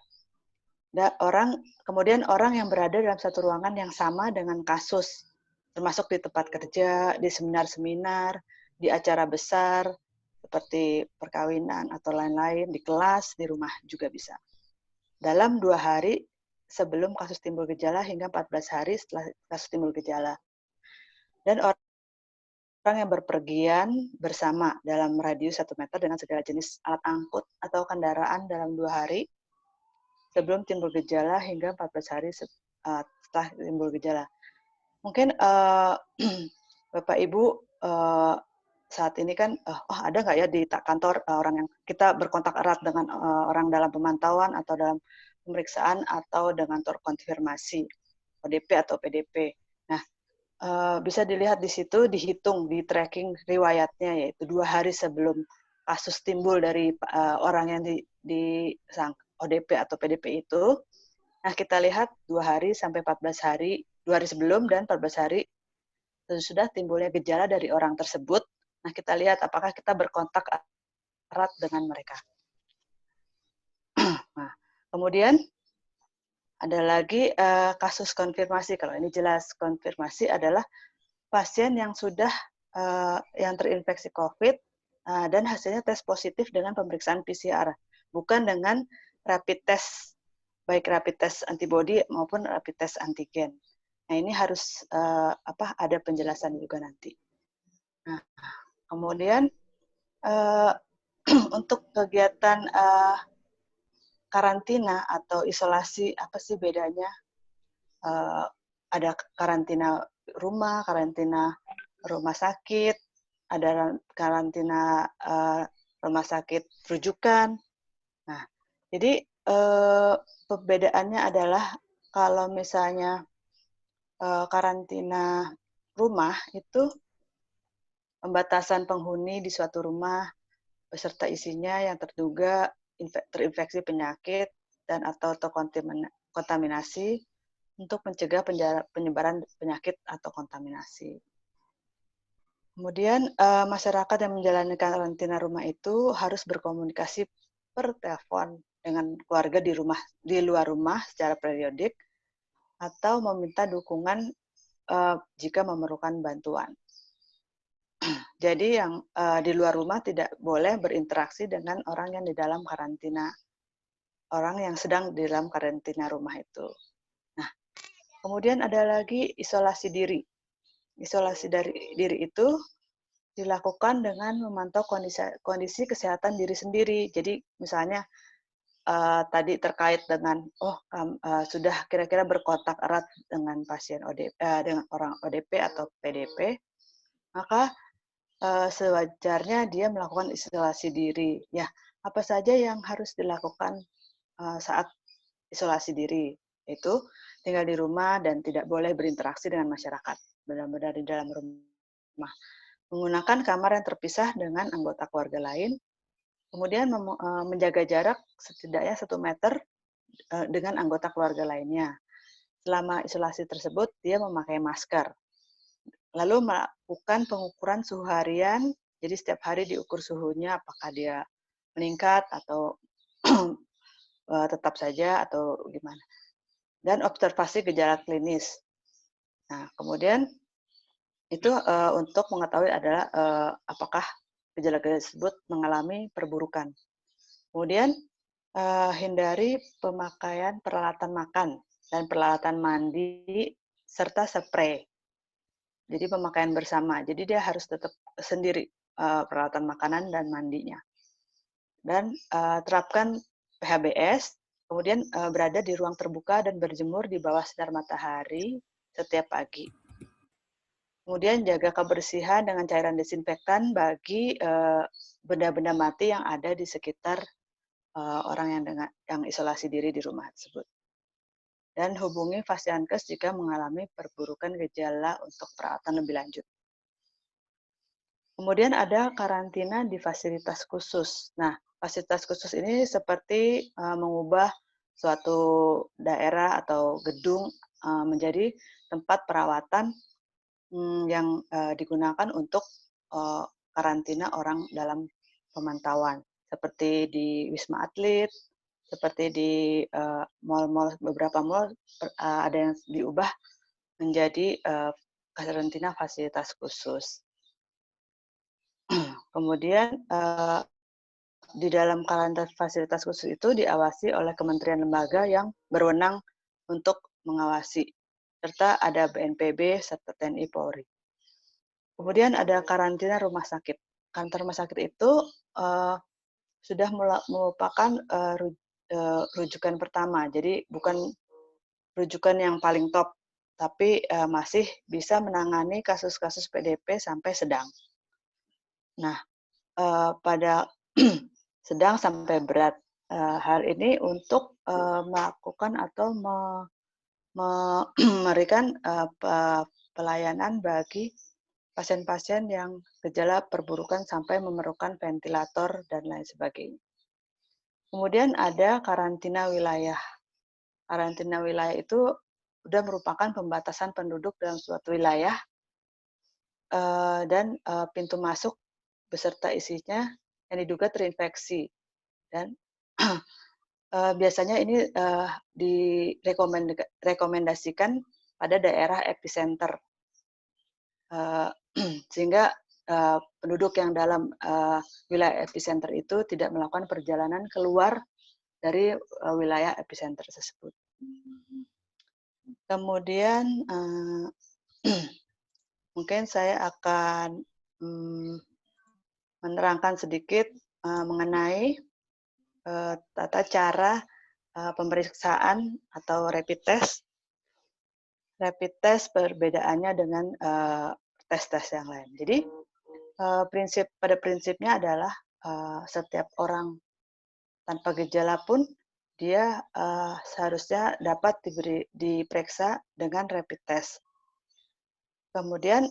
Kemudian orang yang berada dalam satu ruangan yang sama dengan kasus, termasuk di tempat kerja, di seminar-seminar, di acara besar, seperti perkawinan atau lain-lain, di kelas, di rumah juga bisa. Dalam 2 hari sebelum kasus timbul gejala hingga 14 hari setelah kasus timbul gejala. Dan orang yang berpergian bersama dalam radius 1 meter dengan segala jenis alat angkut atau kendaraan dalam 2 hari sebelum timbul gejala hingga 14 hari setelah timbul gejala. Mungkin Bapak Ibu saat ini kan, ada nggak ya di kantor orang yang kita berkontak erat dengan orang dalam pemantauan atau dalam pemeriksaan atau dengan terkonfirmasi ODP atau PDP. Nah, bisa dilihat di situ, dihitung, di tracking riwayatnya, yaitu 2 hari sebelum kasus timbul dari orang yang disangka ODP atau PDP itu. Nah, kita lihat 2 hari sampai 14 hari, 2 hari sebelum dan 14 hari sudah timbulnya gejala dari orang tersebut. Nah, kita lihat apakah kita berkontak erat dengan mereka. Nah, kemudian ada lagi kasus konfirmasi. Kalau ini jelas, konfirmasi adalah pasien yang sudah yang terinfeksi COVID dan hasilnya tes positif dengan pemeriksaan PCR, bukan dengan rapid test, baik rapid test antibody maupun rapid test antigen. Nah, ini harus ada penjelasan juga nanti. Nah, kemudian untuk kegiatan karantina atau isolasi, apa sih bedanya? Ada karantina rumah sakit, ada karantina rumah sakit rujukan. Nah, jadi perbedaannya adalah kalau misalnya karantina rumah itu pembatasan penghuni di suatu rumah beserta isinya yang terduga terinfeksi penyakit dan atau kontaminasi untuk mencegah penyebaran penyakit atau kontaminasi. Kemudian masyarakat yang menjalani karantina rumah itu harus berkomunikasi per telepon dengan keluarga di luar rumah secara periodik atau meminta dukungan jika memerlukan bantuan. Jadi yang di luar rumah tidak boleh berinteraksi dengan orang yang di dalam karantina, orang yang sedang di dalam karantina rumah itu. Nah, kemudian ada lagi isolasi diri. Isolasi diri itu dilakukan dengan memantau kondisi kesehatan diri sendiri. Jadi misalnya tadi terkait dengan sudah kira-kira berkontak erat dengan pasien dengan orang ODP atau PDP, maka sewajarnya dia melakukan isolasi diri. Ya, apa saja yang harus dilakukan saat isolasi diri? Itu tinggal di rumah dan tidak boleh berinteraksi dengan masyarakat. Benar-benar di dalam rumah. Menggunakan kamar yang terpisah dengan anggota keluarga lain, kemudian menjaga jarak setidaknya 1 meter dengan anggota keluarga lainnya. Selama isolasi tersebut, dia memakai masker. Lalu melakukan pengukuran suhu harian, jadi setiap hari diukur suhunya apakah dia meningkat atau tetap saja atau gimana. Dan observasi gejala klinis. Nah, kemudian itu untuk mengetahui adalah apakah gejala tersebut mengalami perburukan. Kemudian hindari pemakaian peralatan makan dan peralatan mandi serta spray. Jadi pemakaian bersama. Jadi dia harus tetap sendiri peralatan makanan dan mandinya. Dan terapkan PHBS, kemudian berada di ruang terbuka dan berjemur di bawah sinar matahari setiap pagi. Kemudian jaga kebersihan dengan cairan desinfektan bagi benda-benda mati yang ada di sekitar orang yang isolasi diri di rumah tersebut. Dan hubungi Fasiankes jika mengalami perburukan gejala untuk perawatan lebih lanjut. Kemudian ada karantina di fasilitas khusus. Nah, fasilitas khusus ini seperti mengubah suatu daerah atau gedung menjadi tempat perawatan yang digunakan untuk karantina orang dalam pemantauan. Seperti di Wisma Atlet, seperti di beberapa mall ada yang diubah menjadi karantina fasilitas khusus. Kemudian di dalam karantina fasilitas khusus itu diawasi oleh kementerian lembaga yang berwenang untuk mengawasi, serta ada BNPB serta TNI Polri. Kemudian ada karantina rumah sakit. Karantina rumah sakit itu sudah merupakan rujukan pertama, jadi bukan rujukan yang paling top, tapi masih bisa menangani kasus-kasus PDP sampai sedang. Nah, pada sedang sampai berat. Hal ini untuk melakukan atau memberikan pelayanan bagi pasien-pasien yang gejala perburukan sampai memerlukan ventilator dan lain sebagainya. Kemudian ada karantina wilayah. Karantina wilayah itu sudah merupakan pembatasan penduduk dalam suatu wilayah dan pintu masuk beserta isinya yang diduga terinfeksi. Dan biasanya ini direkomendasikan pada daerah epicenter. Sehingga penduduk yang dalam wilayah epicenter itu tidak melakukan perjalanan keluar dari wilayah epicenter tersebut. Kemudian mungkin saya akan menerangkan sedikit mengenai tata cara pemeriksaan atau rapid test perbedaannya dengan tes-tes yang lain. Jadi pada prinsipnya adalah setiap orang tanpa gejala pun dia seharusnya dapat diperiksa dengan rapid test. Kemudian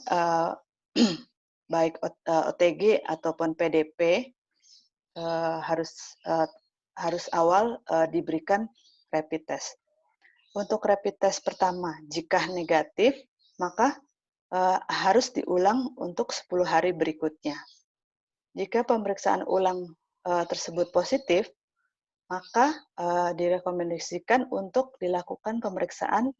baik OTG ataupun PDP harus awal diberikan rapid test. Untuk rapid test pertama, jika negatif, maka harus diulang untuk 10 hari berikutnya. Jika pemeriksaan ulang tersebut positif, maka direkomendasikan untuk dilakukan pemeriksaan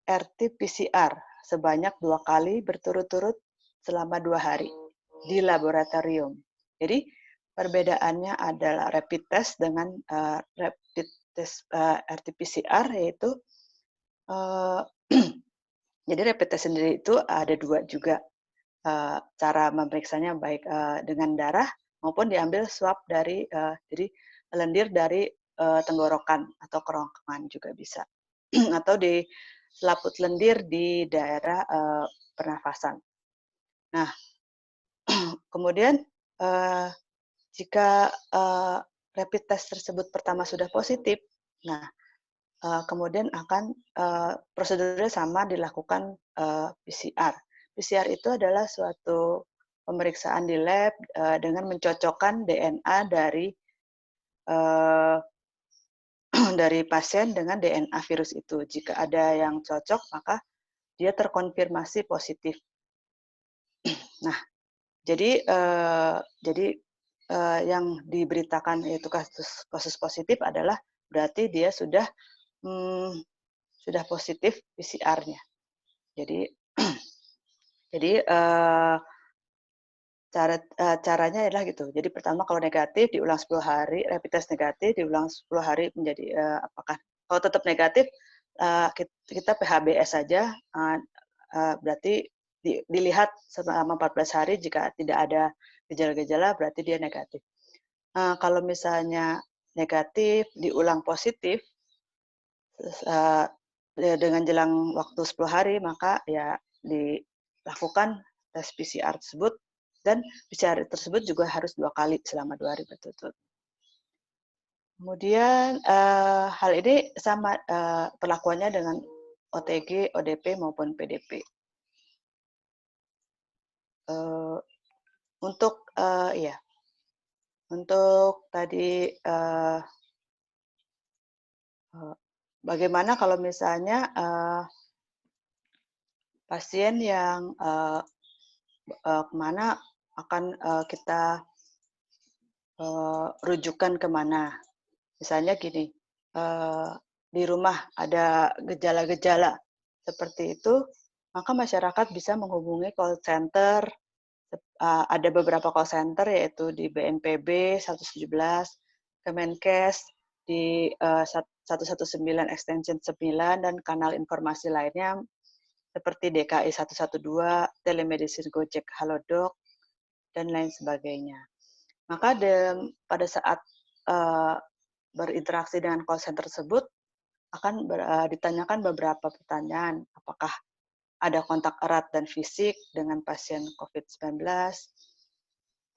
RT-PCR sebanyak 2 kali berturut-turut selama 2 hari di laboratorium. Jadi perbedaannya adalah rapid test dengan rapid test RT-PCR, yaitu jadi rapid test sendiri itu ada 2 juga cara memeriksanya, baik dengan darah maupun diambil swab dari jadi lendir dari tenggorokan atau kerongkongan juga bisa atau di selaput lendir di daerah pernafasan. Nah, kemudian jika rapid test tersebut pertama sudah positif, nah kemudian akan prosedurnya sama dilakukan PCR. PCR itu adalah suatu pemeriksaan di lab dengan mencocokkan DNA dari pasien dengan DNA virus itu. Jika ada yang cocok, maka dia terkonfirmasi positif. Nah, jadi yang diberitakan yaitu kasus positif adalah berarti dia sudah positif PCR-nya. Jadi caranya adalah gitu. Jadi pertama kalau negatif diulang 10 hari, rapid test negatif diulang 10 hari menjadi apakah kalau tetap negatif kita PHBS saja, berarti dilihat selama 14 hari, jika tidak ada gejala-gejala berarti dia negatif. Kalau misalnya negatif diulang positif dengan jelang waktu 10 hari, maka ya dilakukan tes PCR tersebut, dan PCR tersebut juga harus 2 kali selama 2 hari berturut-turut. Kemudian hal ini sama perlakuannya dengan OTG, ODP maupun PDP. Untuk tadi bagaimana kalau misalnya pasien yang kemana akan kita rujukan kemana? Misalnya gini, di rumah ada gejala-gejala seperti itu, maka masyarakat bisa menghubungi call center. Ada beberapa call center, yaitu di BNPB 117, Kemenkes di 119 extension 9, dan kanal informasi lainnya seperti DKI 112, telemedicine Gojek Halodoc, dan lain sebagainya. Maka pada saat berinteraksi dengan call center tersebut akan ditanyakan beberapa pertanyaan. Apakah ada kontak erat dan fisik dengan pasien COVID-19?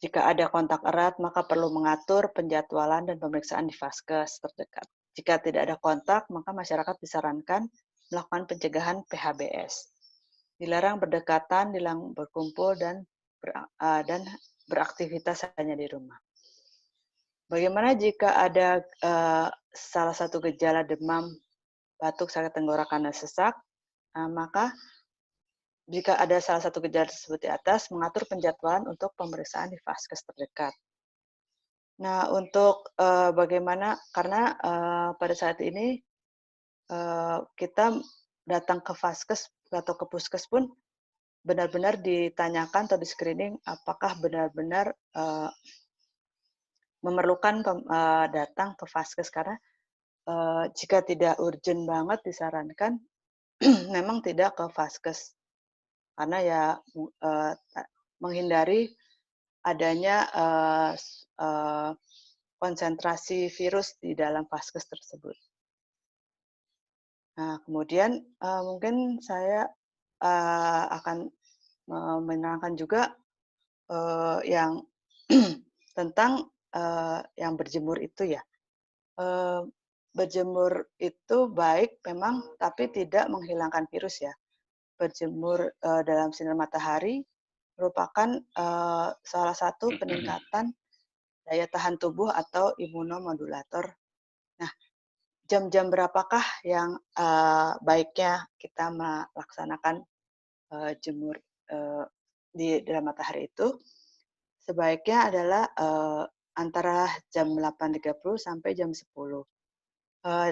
Jika ada kontak erat, maka perlu mengatur penjadwalan dan pemeriksaan di vaskes terdekat. Jika tidak ada kontak, maka masyarakat disarankan melakukan pencegahan PHBS. Dilarang berdekatan, dilarang berkumpul, dan beraktivitas hanya di rumah. Bagaimana jika ada salah satu gejala demam, batuk, sakit tenggorokan, dan sesak? Maka jika ada salah satu gejala tersebut di atas, mengatur penjadwalan untuk pemeriksaan di vaskes terdekat. Nah, untuk bagaimana, karena pada saat ini kita datang ke vaskes atau ke puskes pun benar-benar ditanyakan atau di-screening apakah benar-benar memerlukan datang ke vaskes, karena jika tidak urgent banget disarankan memang tidak ke vaskes, karena ya menghindari adanya konsentrasi virus di dalam vaskes tersebut. Nah, kemudian mungkin saya akan menerangkan juga yang tentang yang berjemur itu ya. Berjemur itu baik memang, tapi tidak menghilangkan virus ya. Berjemur dalam sinar matahari merupakan salah satu peningkatan daya tahan tubuh atau imunomodulator. Nah, jam-jam berapakah yang baiknya kita melaksanakan jemur di dalam matahari itu? Sebaiknya adalah antara jam 8.30 sampai jam 10.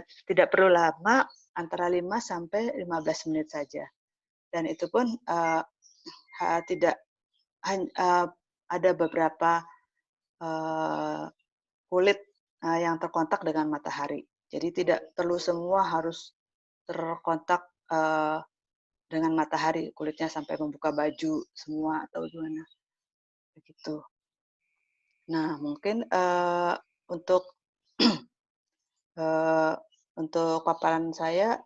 Tidak perlu lama, antara 5 sampai 15 menit saja. Dan itu pun tidak ada beberapa kulit yang terkontak dengan matahari. Jadi tidak perlu semua harus terkontak dengan matahari, kulitnya sampai membuka baju semua atau gimana. Begitu. Nah, mungkin untuk untuk paparan saya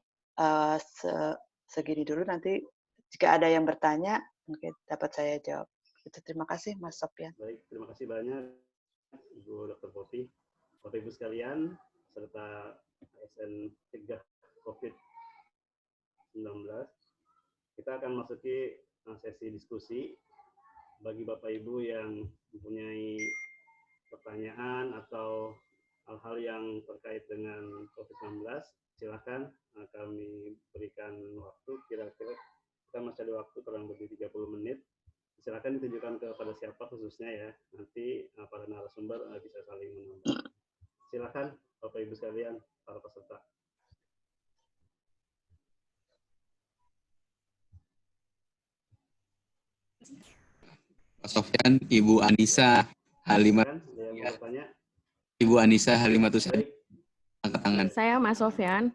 segini dulu, nanti jika ada yang bertanya mungkin dapat saya jawab. Itu, terima kasih Mas Sofyan. Baik, terima kasih banyak Ibu Dr. Popi. Bapak Ibu sekalian, serta ASN Cegah COVID-19, kita akan masuki sesi diskusi. Bagi Bapak Ibu yang mempunyai pertanyaan atau hal-hal yang terkait dengan COVID-19, silakan kami berikan waktu, kira-kira kita masih ada waktu kurang lebih 30 menit. Silakan ditujukan kepada siapa khususnya ya, nanti para narasumber bisa saling menambah. Silakan Bapak Ibu sekalian, para peserta. Pak Sofyan, Ibu Anissa Halimah. Ya. Ibu Anissa Halimatus angkat tangan. Saya Mas Sofyan.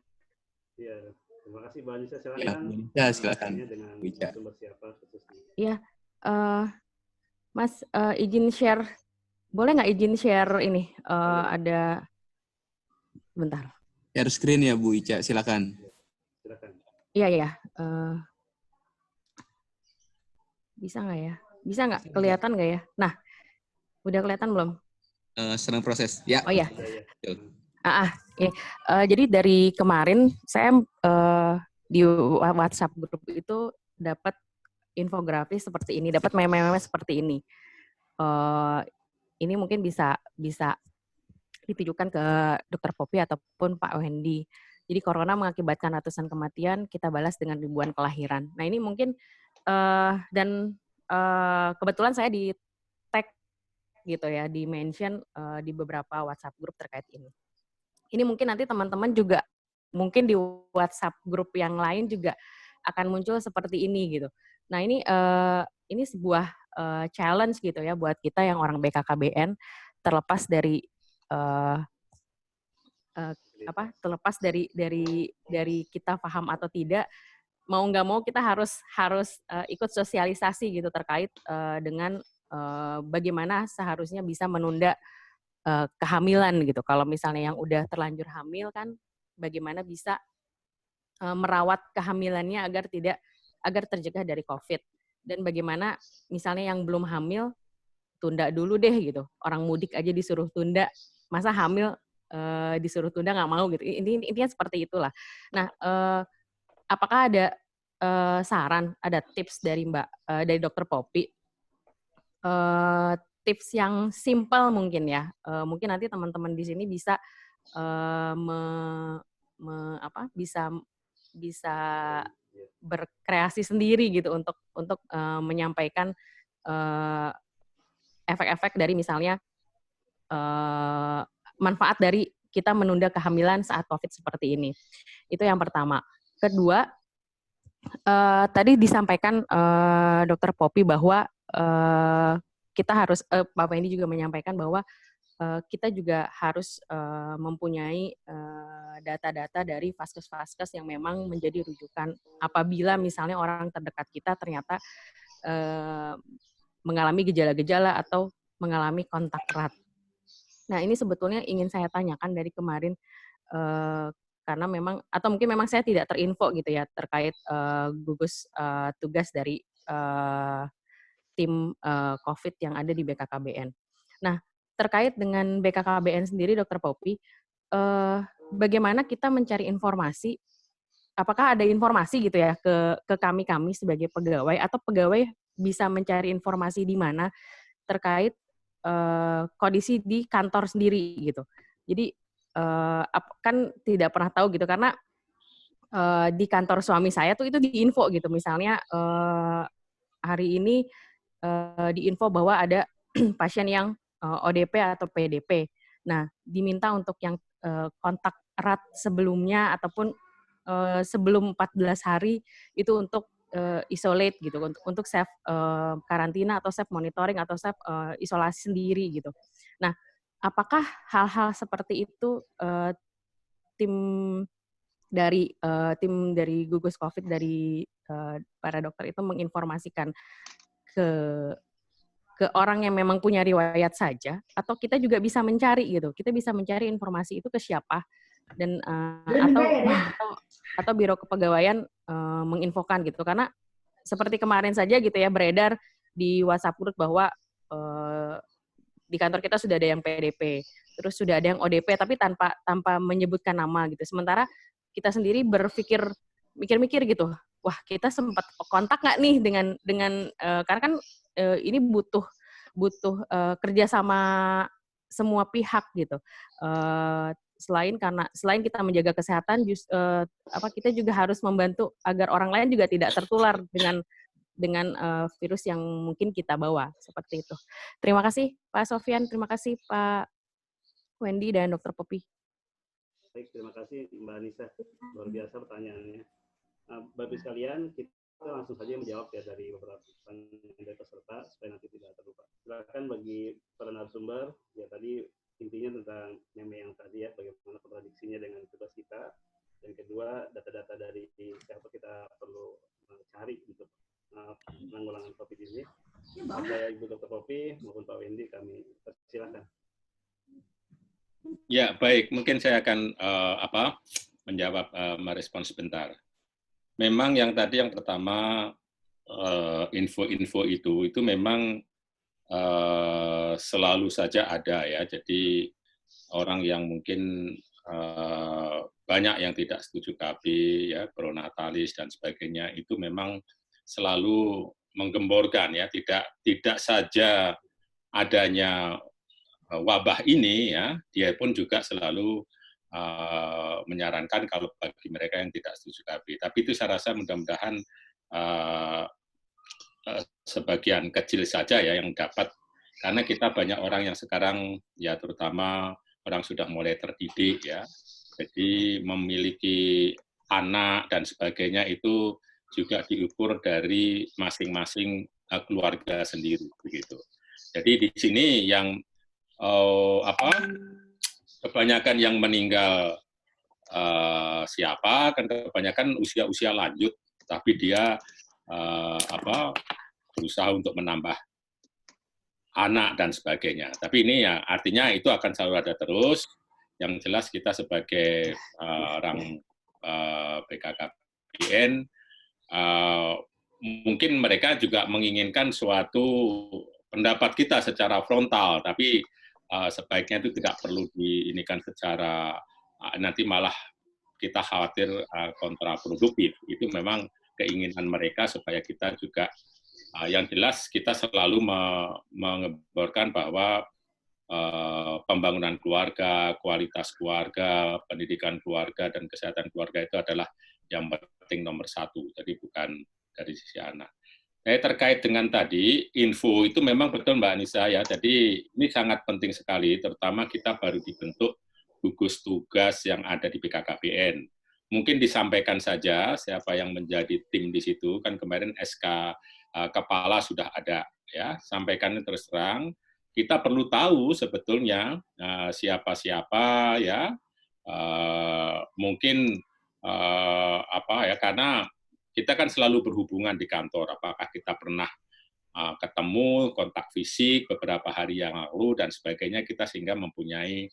Iya, terima kasih Mbak Anissa. Silakan. Ya, Anissa, silakan. Dengan sumber siapa khususnya. Iya, Mas izin share, boleh nggak izin share ini? Ada, bentar. Share screen ya Bu Ica, silakan. Silakan. Iya. Bisa nggak ya? Bisa nggak? Kelihatan nggak ya? Nah, udah kelihatan belum? Sedang proses. Ya. Oh iya. Ya. Jadi dari kemarin saya di WhatsApp grup itu dapat infografis seperti ini, dapat meme-meme seperti ini. Ini mungkin bisa ditujukan ke Dr. Popi ataupun Pak Wendy. Jadi corona mengakibatkan ratusan kematian, kita balas dengan ribuan kelahiran. Nah ini mungkin kebetulan saya di tag gitu ya, di mention di beberapa WhatsApp grup terkait ini. Ini mungkin nanti teman-teman juga mungkin di WhatsApp grup yang lain juga akan muncul seperti ini gitu. Nah ini sebuah challenge gitu ya buat kita yang orang BKKBN, terlepas dari terlepas dari kita paham atau tidak, mau nggak mau kita harus ikut sosialisasi gitu terkait dengan bagaimana seharusnya bisa menunda kehamilan gitu. Kalau misalnya yang udah terlanjur hamil kan, bagaimana bisa merawat kehamilannya agar tercegah dari COVID. Dan bagaimana misalnya yang belum hamil, tunda dulu deh gitu. Orang mudik aja disuruh tunda, masa hamil disuruh tunda nggak mau gitu. Intinya seperti itulah. Nah, apakah ada saran, ada tips dari dari Dr. Popi? Tips yang simpel mungkin ya. Mungkin nanti teman-teman di sini bisa bisa berkreasi sendiri gitu untuk menyampaikan efek-efek dari misalnya manfaat dari kita menunda kehamilan saat COVID seperti ini. Itu yang pertama. Kedua, tadi disampaikan Dr. Popi bahwa kita harus, Pak Wendy juga menyampaikan bahwa kita juga harus mempunyai data-data dari vaskes-vaskes yang memang menjadi rujukan apabila misalnya orang terdekat kita ternyata mengalami gejala-gejala atau mengalami kontak erat. Nah, ini sebetulnya ingin saya tanyakan dari kemarin, karena memang atau mungkin memang saya tidak terinfo gitu ya terkait gugus tugas dari tim COVID yang ada di BKKBN. Nah, terkait dengan BKKBN sendiri, Dokter Poppy, bagaimana kita mencari informasi? Apakah ada informasi gitu ya ke kami sebagai pegawai atau pegawai bisa mencari informasi di mana terkait kondisi di kantor sendiri gitu. Jadi kan tidak pernah tahu gitu karena di kantor suami saya tuh itu diinfo gitu. Misalnya hari ini diinfo bahwa ada pasien yang ODP atau PDP. Nah, diminta untuk yang kontak erat sebelumnya ataupun sebelum 14 hari itu untuk isolate gitu, untuk self karantina atau self monitoring atau self isolasi sendiri gitu. Nah, apakah hal-hal seperti itu tim dari gugus COVID dari para dokter itu menginformasikan ke orang yang memang punya riwayat saja, atau kita juga bisa mencari gitu, kita bisa mencari informasi itu ke siapa dan atau biro kepegawaian menginfokan gitu, karena seperti kemarin saja gitu ya beredar di WhatsApp group bahwa di kantor kita sudah ada yang PDP, terus sudah ada yang ODP tapi tanpa menyebutkan nama gitu. Sementara kita sendiri mikir-mikir gitu, wah kita sempat kontak nggak nih dengan karena kan ini butuh kerja sama semua pihak gitu. Selain kita menjaga kesehatan, kita juga harus membantu agar orang lain juga tidak tertular dengan virus yang mungkin kita bawa seperti itu. Terima kasih Pak Sofyan, terima kasih Pak Wendy dan Dr. Poppy. Baik, terima kasih Mbak Anissa. Luar biasa pertanyaannya. Bapak sekalian, kita langsung saja menjawab ya dari beberapa pertanyaan dari peserta supaya nanti tidak terlupa. Silakan bagi para narasumber, ya tadi intinya tentang yang tadi ya, bagaimana kontradiksinya dengan tugas kita. Dan kedua, data-data dari siapa kita perlu cari untuk penanggulangan COVID ini. Pada Ibu Dr. Poppy maupun Pak Wendy, kami persilakan. Ya, baik. Mungkin saya akan menjawab, merespons sebentar. Memang yang pertama info-info itu memang selalu saja ada ya. Jadi orang yang mungkin banyak yang tidak setuju KB ya, pronatalis dan sebagainya itu memang selalu menggemborkan ya, tidak saja adanya wabah ini ya, dia pun juga selalu menyarankan kalau bagi mereka yang tidak setuju KB. Tapi itu saya rasa mudah-mudahan sebagian kecil saja ya yang dapat, karena kita banyak orang yang sekarang ya terutama orang sudah mulai terdidik ya, jadi memiliki anak dan sebagainya itu juga diukur dari masing-masing keluarga sendiri begitu. Jadi di sini yang kebanyakan yang meninggal siapa kan kebanyakan usia lanjut, tapi dia berusaha untuk menambah anak dan sebagainya. Tapi ini ya artinya itu akan selalu ada terus. Yang jelas kita sebagai orang BKKBN mungkin mereka juga menginginkan suatu pendapat kita secara frontal, tapi sebaiknya itu tidak perlu diinikan secara nanti malah kita khawatir kontraproduktif. Itu memang keinginan mereka supaya kita juga yang jelas kita selalu mengeborkan bahwa pembangunan keluarga, kualitas keluarga, pendidikan keluarga, dan kesehatan keluarga itu adalah yang penting nomor satu. Jadi bukan dari sisi anak. Terkait dengan tadi, info itu memang betul Mbak Anissa ya, jadi ini sangat penting sekali, terutama kita baru dibentuk gugus tugas yang ada di BKKBN. Mungkin disampaikan saja siapa yang menjadi tim di situ, kan kemarin SK kepala sudah ada, ya, sampaikan terus terang, kita perlu tahu sebetulnya siapa-siapa, ya, mungkin karena kita kan selalu berhubungan di kantor, apakah kita pernah ketemu, kontak fisik beberapa hari yang lalu dan sebagainya, kita sehingga mempunyai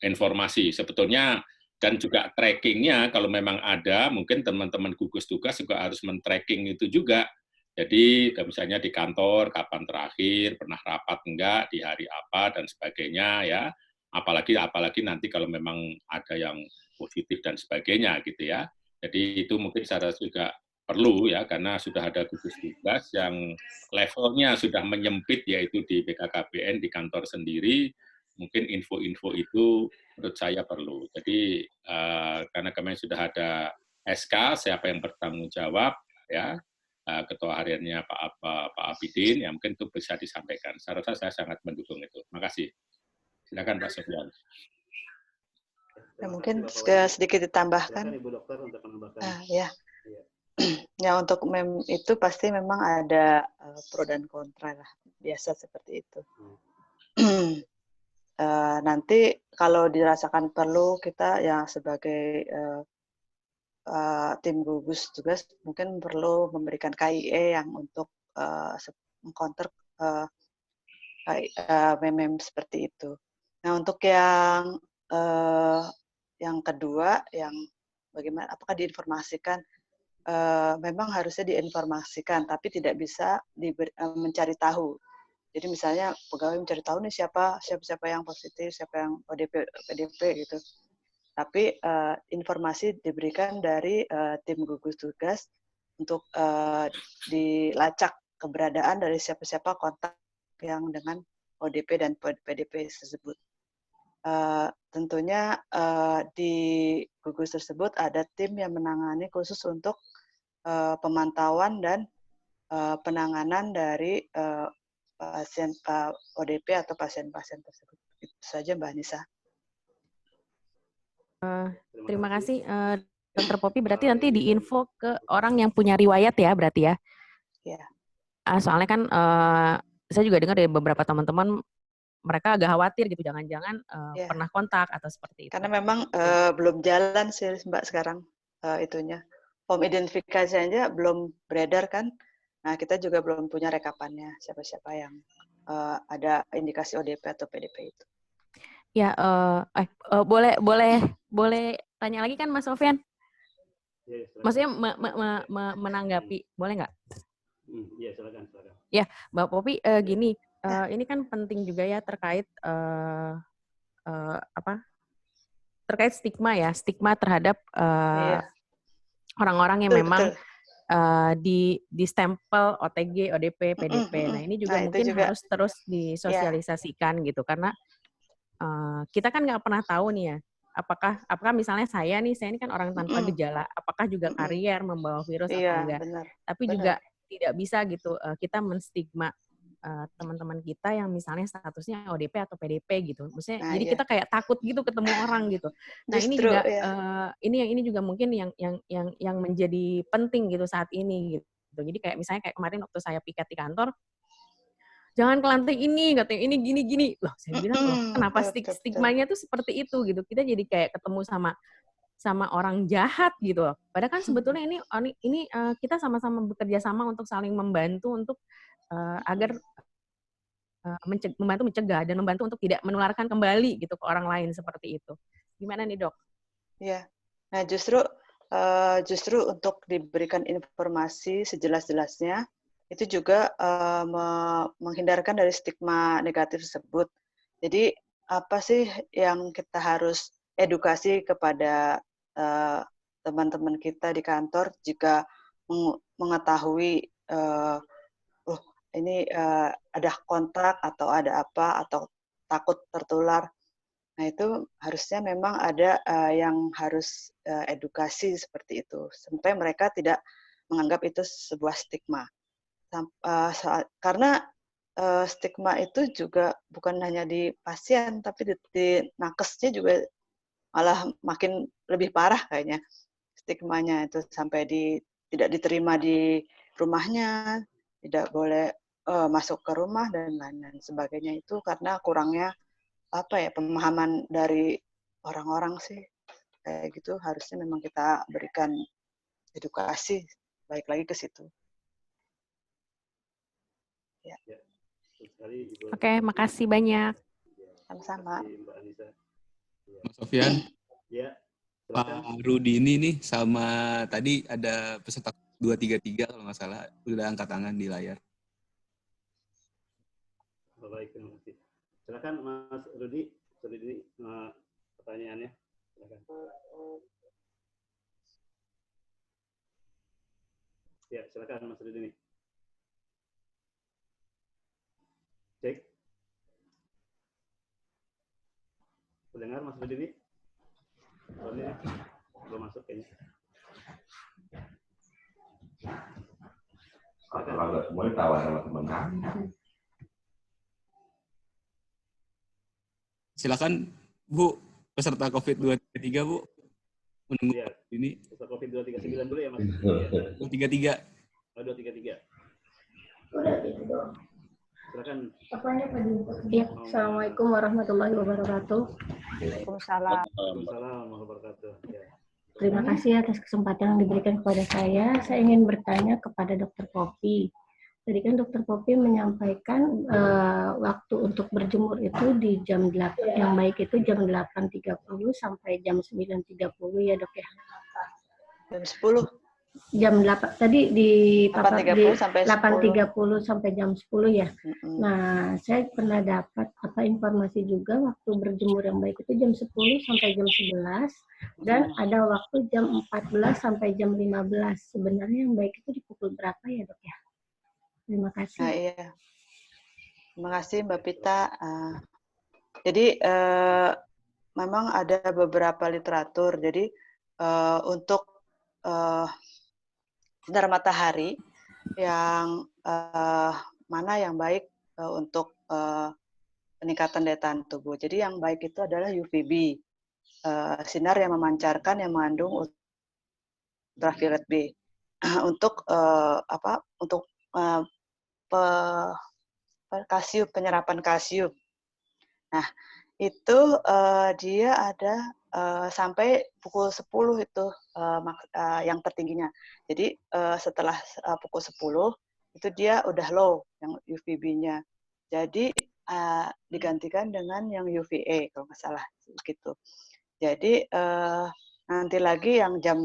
informasi sebetulnya, dan juga trackingnya kalau memang ada, mungkin teman-teman gugus tugas juga harus men-tracking itu juga. Jadi misalnya di kantor kapan terakhir, pernah rapat enggak, di hari apa dan sebagainya ya. Apalagi nanti kalau memang ada yang positif dan sebagainya gitu ya. Jadi itu mungkin saya juga perlu ya, karena sudah ada gugus tugas yang levelnya sudah menyempit, yaitu di BKKBN di kantor sendiri. Mungkin info-info itu menurut saya perlu. Jadi karena kemarin sudah ada SK, siapa yang bertanggung jawab ya, ketua hariannya Pak Abidin, ya mungkin itu bisa disampaikan. Saya rasa saya sangat mendukung itu. Terima kasih. Silakan Pak Sofyan. Ya, mungkin sedikit ditambahkan. Silakan Ibu Dokter untuk menambahkan. Ya. Ya, untuk itu pasti memang ada pro dan kontra lah, biasa seperti itu. Nanti kalau dirasakan perlu, kita yang sebagai tim gugus tugas mungkin perlu memberikan KIE yang untuk mengcounter meme seperti itu. Nah, untuk yang kedua, yang bagaimana, apakah diinformasikan? Memang harusnya diinformasikan, tapi tidak bisa mencari tahu. Jadi misalnya pegawai mencari tahu nih siapa yang positif, siapa yang ODP, PDP gitu. Tapi informasi diberikan dari tim gugus tugas untuk dilacak keberadaan dari siapa-siapa kontak yang dengan ODP dan PDP tersebut. Tentunya di gugus tersebut ada tim yang menangani khusus untuk pemantauan dan penanganan dari pasien ODP atau pasien-pasien tersebut. Itu saja Mbak Anissa. Terima kasih Dr. Poppy. Berarti nanti diinfo ke orang yang punya riwayat ya, berarti ya? Iya. Soalnya kan saya juga dengar dari beberapa teman-teman, mereka agak khawatir gitu, jangan-jangan pernah kontak atau seperti itu. Karena memang belum jalan sih Mbak sekarang itunya. Form identifikasi aja belum beredar kan. Nah, kita juga belum punya rekapannya siapa-siapa yang ada indikasi ODP atau PDP itu. Ya, boleh tanya lagi kan Mas Sofyan? Ya, maksudnya menanggapi, boleh nggak? Iya, silakan. Ya, Mbak Poppy, gini, ini kan penting juga ya terkait terkait stigma terhadap orang-orang yang memang di stempel OTG, ODP, PDP. Nah, ini juga mungkin harus terus disosialisasikan gitu, karena kita kan nggak pernah tahu nih ya, apakah misalnya saya ini kan orang tanpa gejala, apakah juga karier membawa virus atau enggak. Benar. Tapi juga tidak bisa gitu kita menstigma teman-teman kita yang misalnya statusnya ODP atau PDP gitu. Maksudnya jadi kita kayak takut gitu ketemu orang gitu. Nah, ini juga ini juga mungkin yang menjadi penting gitu saat ini gitu. Jadi kayak misalnya kayak kemarin waktu saya piket di kantor, jangan ke lantai ini, katanya ini gini. Loh, saya bilang, loh, kenapa stigmanya tuh seperti itu gitu. Kita jadi kayak ketemu sama orang jahat gitu loh. Padahal kan sebetulnya ini kita sama-sama bekerja sama untuk saling membantu untuk agar membantu mencegah dan membantu untuk tidak menularkan kembali gitu ke orang lain seperti itu. Gimana nih, Dok? Iya. Nah, justru untuk diberikan informasi sejelas-jelasnya itu juga menghindarkan dari stigma negatif tersebut. Jadi apa sih yang kita harus edukasi kepada teman-teman kita di kantor jika mengetahui ini ada kontak atau ada apa atau takut tertular. Nah, itu harusnya memang ada yang harus edukasi seperti itu sampai mereka tidak menganggap itu sebuah stigma. Karena stigma itu juga bukan hanya di pasien, tapi di nakesnya juga malah makin lebih parah kayaknya stigmanya itu, sampai tidak diterima di rumahnya, tidak boleh masuk ke rumah dan lain-lain sebagainya, itu karena kurangnya pemahaman dari orang-orang sih kayak gitu. Harusnya memang kita berikan edukasi balik lagi ke situ. Ya, betul sekali, Ibu. Oke, makasih banyak. Sama-sama. Terima kasih, Mbak Anissa. Mas Sofyan, Ya, Pak silakan. Rudi ini nih sama tadi ada peserta 233 kalau nggak salah udah angkat tangan di layar. Baik, terima kasih. Silakan Mas Rudi, pertanyaannya. Silakan. Ya, silakan Mas Rudi nih. Cek. Mendengar Mas Rudi nih? Soalnya belum masuk kayaknya. Kalau semua ditawar sama teman kami. Silakan Bu, peserta COVID-233 Bu. Menunggu Iya. ini. Peserta COVID 239 dulu ya Mas. 233. Oh, 233. Silakan. Ya, Assalamualaikum warahmatullahi wabarakatuh. Waalaikumsalam. Waalaikumsalam warahmatullahi wabarakatuh. Ya. Terima kasih atas kesempatan yang diberikan kepada saya. Saya ingin bertanya kepada Dr. Popi. Tadi kan Dr. Popi menyampaikan waktu untuk berjemur itu di jam 8, yang baik itu jam 8.30 sampai jam 9.30 ya Dok ya. Jam 10. Jam 8 tadi di 8.30 sampai 8.30 sampai jam 10 ya. Mm-mm. Nah, saya pernah dapat informasi juga waktu berjemur yang baik itu jam 10 sampai jam 11 dan ada waktu jam 14 sampai jam 15. Sebenarnya yang baik itu di pukul berapa ya, Dok ya? Terima kasih. Nah, iya. Terima kasih Mbak Pita. Jadi memang ada beberapa literatur. Jadi untuk sinar matahari yang mana yang baik untuk peningkatan daya tahan tubuh. Jadi yang baik itu adalah UVB, sinar yang memancarkan yang mengandung ultraviolet B untuk untuk kalsium, penyerapan kalsium. Nah, itu dia ada sampai pukul 10 itu yang tertingginya. Jadi setelah pukul 10 itu dia udah low yang UVB-nya. Jadi digantikan dengan yang UVA kalau nggak salah gitu. Jadi nanti lagi yang jam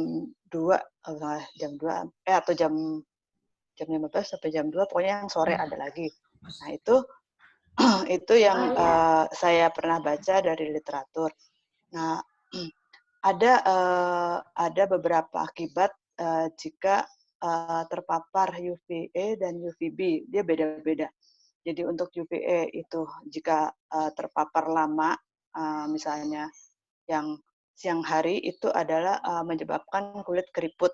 2 atau jam 15 sampai jam 2 pokoknya yang sore ada lagi. Nah, itu yang saya pernah baca dari literatur. Nah, ada beberapa akibat jika terpapar UVA dan UVB, dia beda-beda. Jadi untuk UVA itu jika terpapar lama, misalnya yang siang hari itu adalah menyebabkan kulit keriput.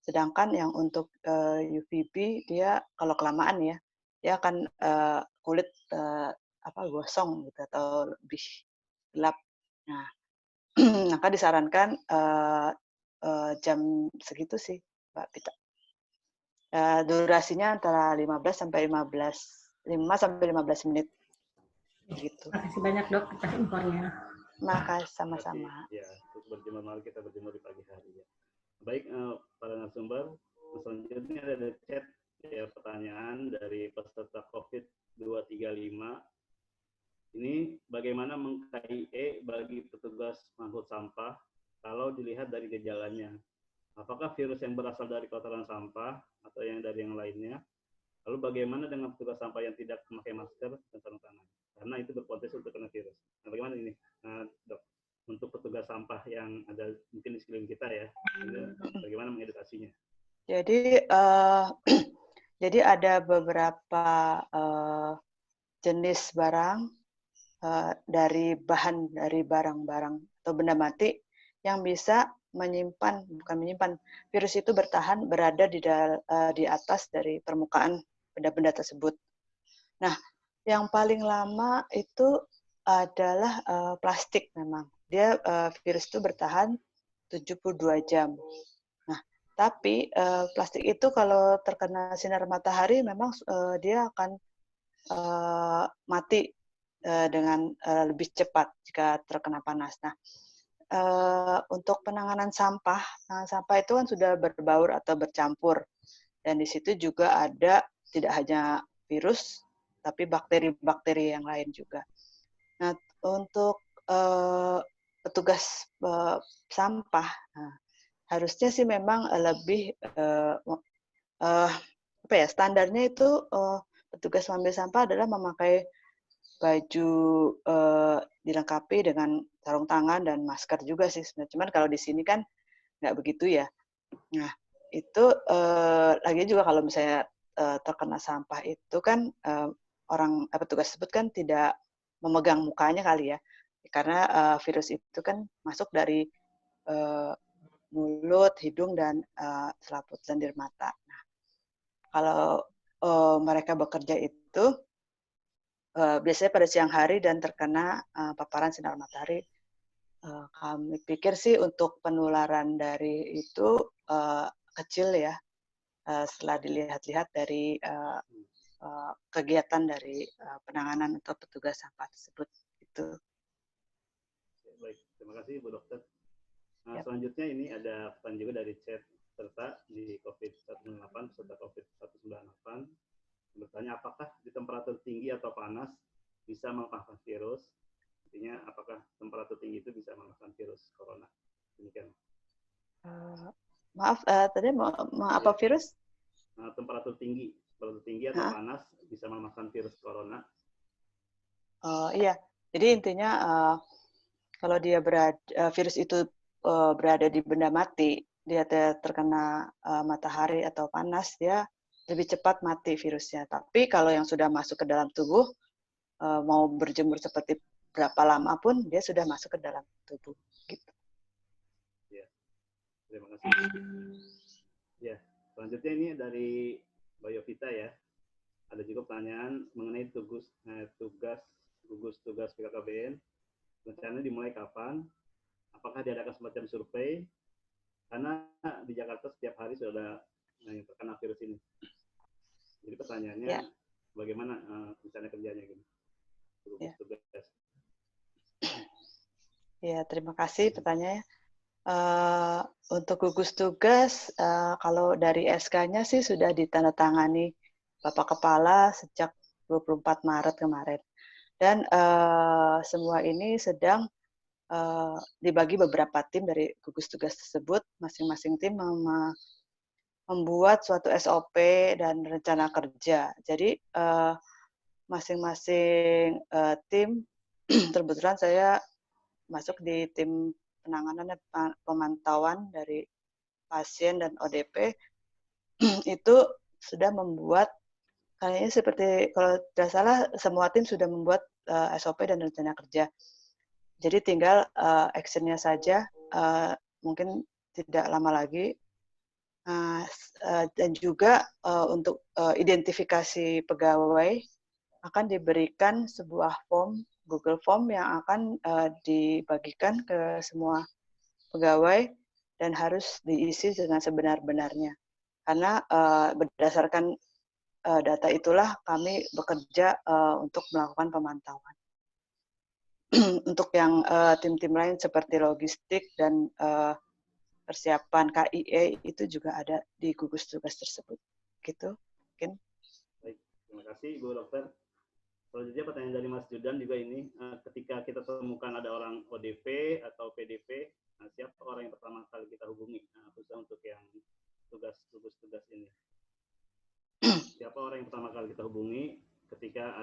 Sedangkan yang untuk UVB dia kalau kelamaan ya, dia akan kulit gosong gitu atau lebih gelap. Nah, maka disarankan jam segitu sih, Mbak Pita. Durasinya antara 5 sampai 15 menit. Gitu. Terima kasih banyak Dok atas infonya. Makasih sama-sama. Ya, untuk berjemur malam kita berjemur di pagi hari ya. Baik, para narasumber, selanjutnya ada chat ya, pertanyaan dari peserta COVID 235. Ini bagaimana meng-KIE bagi petugas mengangkut sampah kalau dilihat dari gejalanya? Apakah virus yang berasal dari kotoran sampah atau yang dari yang lainnya? Lalu bagaimana dengan petugas sampah yang tidak memakai masker dan sarung tangan? Karena itu berpotensi untuk kena virus. Nah, bagaimana ini, Dok? Untuk petugas sampah yang ada mungkin di sekeliling kita ya, bagaimana mengedukasinya? Jadi ada beberapa jenis barang dari barang-barang atau benda mati yang bisa bukan menyimpan virus itu berada di atas dari permukaan benda-benda tersebut. Nah, yang paling lama itu adalah plastik memang. Dia virus itu bertahan 72 jam. Nah, tapi plastik itu kalau terkena sinar matahari memang dia akan mati dengan lebih cepat jika terkena panas. Nah, untuk penanganan sampah itu kan sudah berbaur atau bercampur. Dan di situ juga ada tidak hanya virus, tapi bakteri-bakteri yang lain juga. Nah, untuk petugas sampah, harusnya sih memang lebih standarnya itu petugas mengambil sampah adalah memakai baju dilengkapi dengan sarung tangan dan masker juga sih sebenarnya. Cuman kalau di sini kan nggak begitu ya. Nah, itu lagi juga kalau misalnya terkena sampah itu kan petugas tersebut kan tidak memegang mukanya kali ya, karena virus itu kan masuk dari mulut, hidung, dan selaput lendir mata. Nah, kalau mereka bekerja itu biasanya pada siang hari dan terkena paparan sinar matahari, kami pikir sih untuk penularan dari itu kecil ya, setelah dilihat-lihat dari kegiatan dari penanganan atau petugas sampah tersebut. Itu. Baik, terima kasih Bu Dokter. Nah, Yep. Selanjutnya ini ada pesan juga dari chat serta di COVID-198 serta COVID-198 bertanya apakah di temperatur tinggi atau panas bisa mengalahkan virus. Artinya apakah temperatur tinggi itu bisa mengalahkan virus corona. Demikian. Maaf, tadi apa virus? Temperatur tinggi atau panas bisa mengalahkan virus corona. Iya, jadi intinya kalau dia virus itu berada di benda mati, dia terkena matahari atau panas, dia lebih cepat mati virusnya. Tapi kalau yang sudah masuk ke dalam tubuh, mau berjemur seperti berapa lama pun, dia sudah masuk ke dalam tubuh. Gitu. Ya, terima kasih. Ya, selanjutnya ini dari Mbak Yovita ya. Ada juga pertanyaan mengenai tugas BKKBN. Rencananya dimulai kapan? Apakah diadakan semacam survei? Karena di Jakarta setiap hari sudah ada yang terkena virus ini. Jadi pertanyaannya, bagaimana rencana kerjanya gitu? Tugas. Ya, terima kasih pertanyaannya. Untuk gugus tugas, kalau dari SK-nya sih sudah ditandatangani Bapak Kepala sejak 24 Maret kemarin. Dan semua ini sedang dibagi beberapa tim dari gugus tugas tersebut. Masing-masing tim membuat suatu SOP dan rencana kerja. Jadi masing-masing tim, kebetulan saya masuk di tim penanganan dan pemantauan dari pasien dan ODP, itu sudah membuat, kayaknya seperti kalau tidak salah semua tim sudah membuat SOP dan rencana kerja. Jadi tinggal action-nya saja, mungkin tidak lama lagi. Dan juga untuk identifikasi pegawai akan diberikan sebuah form, Google Form yang akan dibagikan ke semua pegawai dan harus diisi dengan sebenar-benarnya. Karena berdasarkan data itulah kami bekerja untuk melakukan pemantauan. Untuk yang tim-tim lain seperti logistik dan persiapan KIE itu juga ada di gugus tugas tersebut. Gitu, mungkin. Baik, terima kasih Bu Dokter. Selanjutnya pertanyaan dari Mas Judan juga ini, ketika kita temukan ada orang ODP atau PDP, siapa orang yang pertama kali kita hubungi, khususnya untuk yang gugus tugas ini? Siapa orang yang pertama kali kita hubungi ketika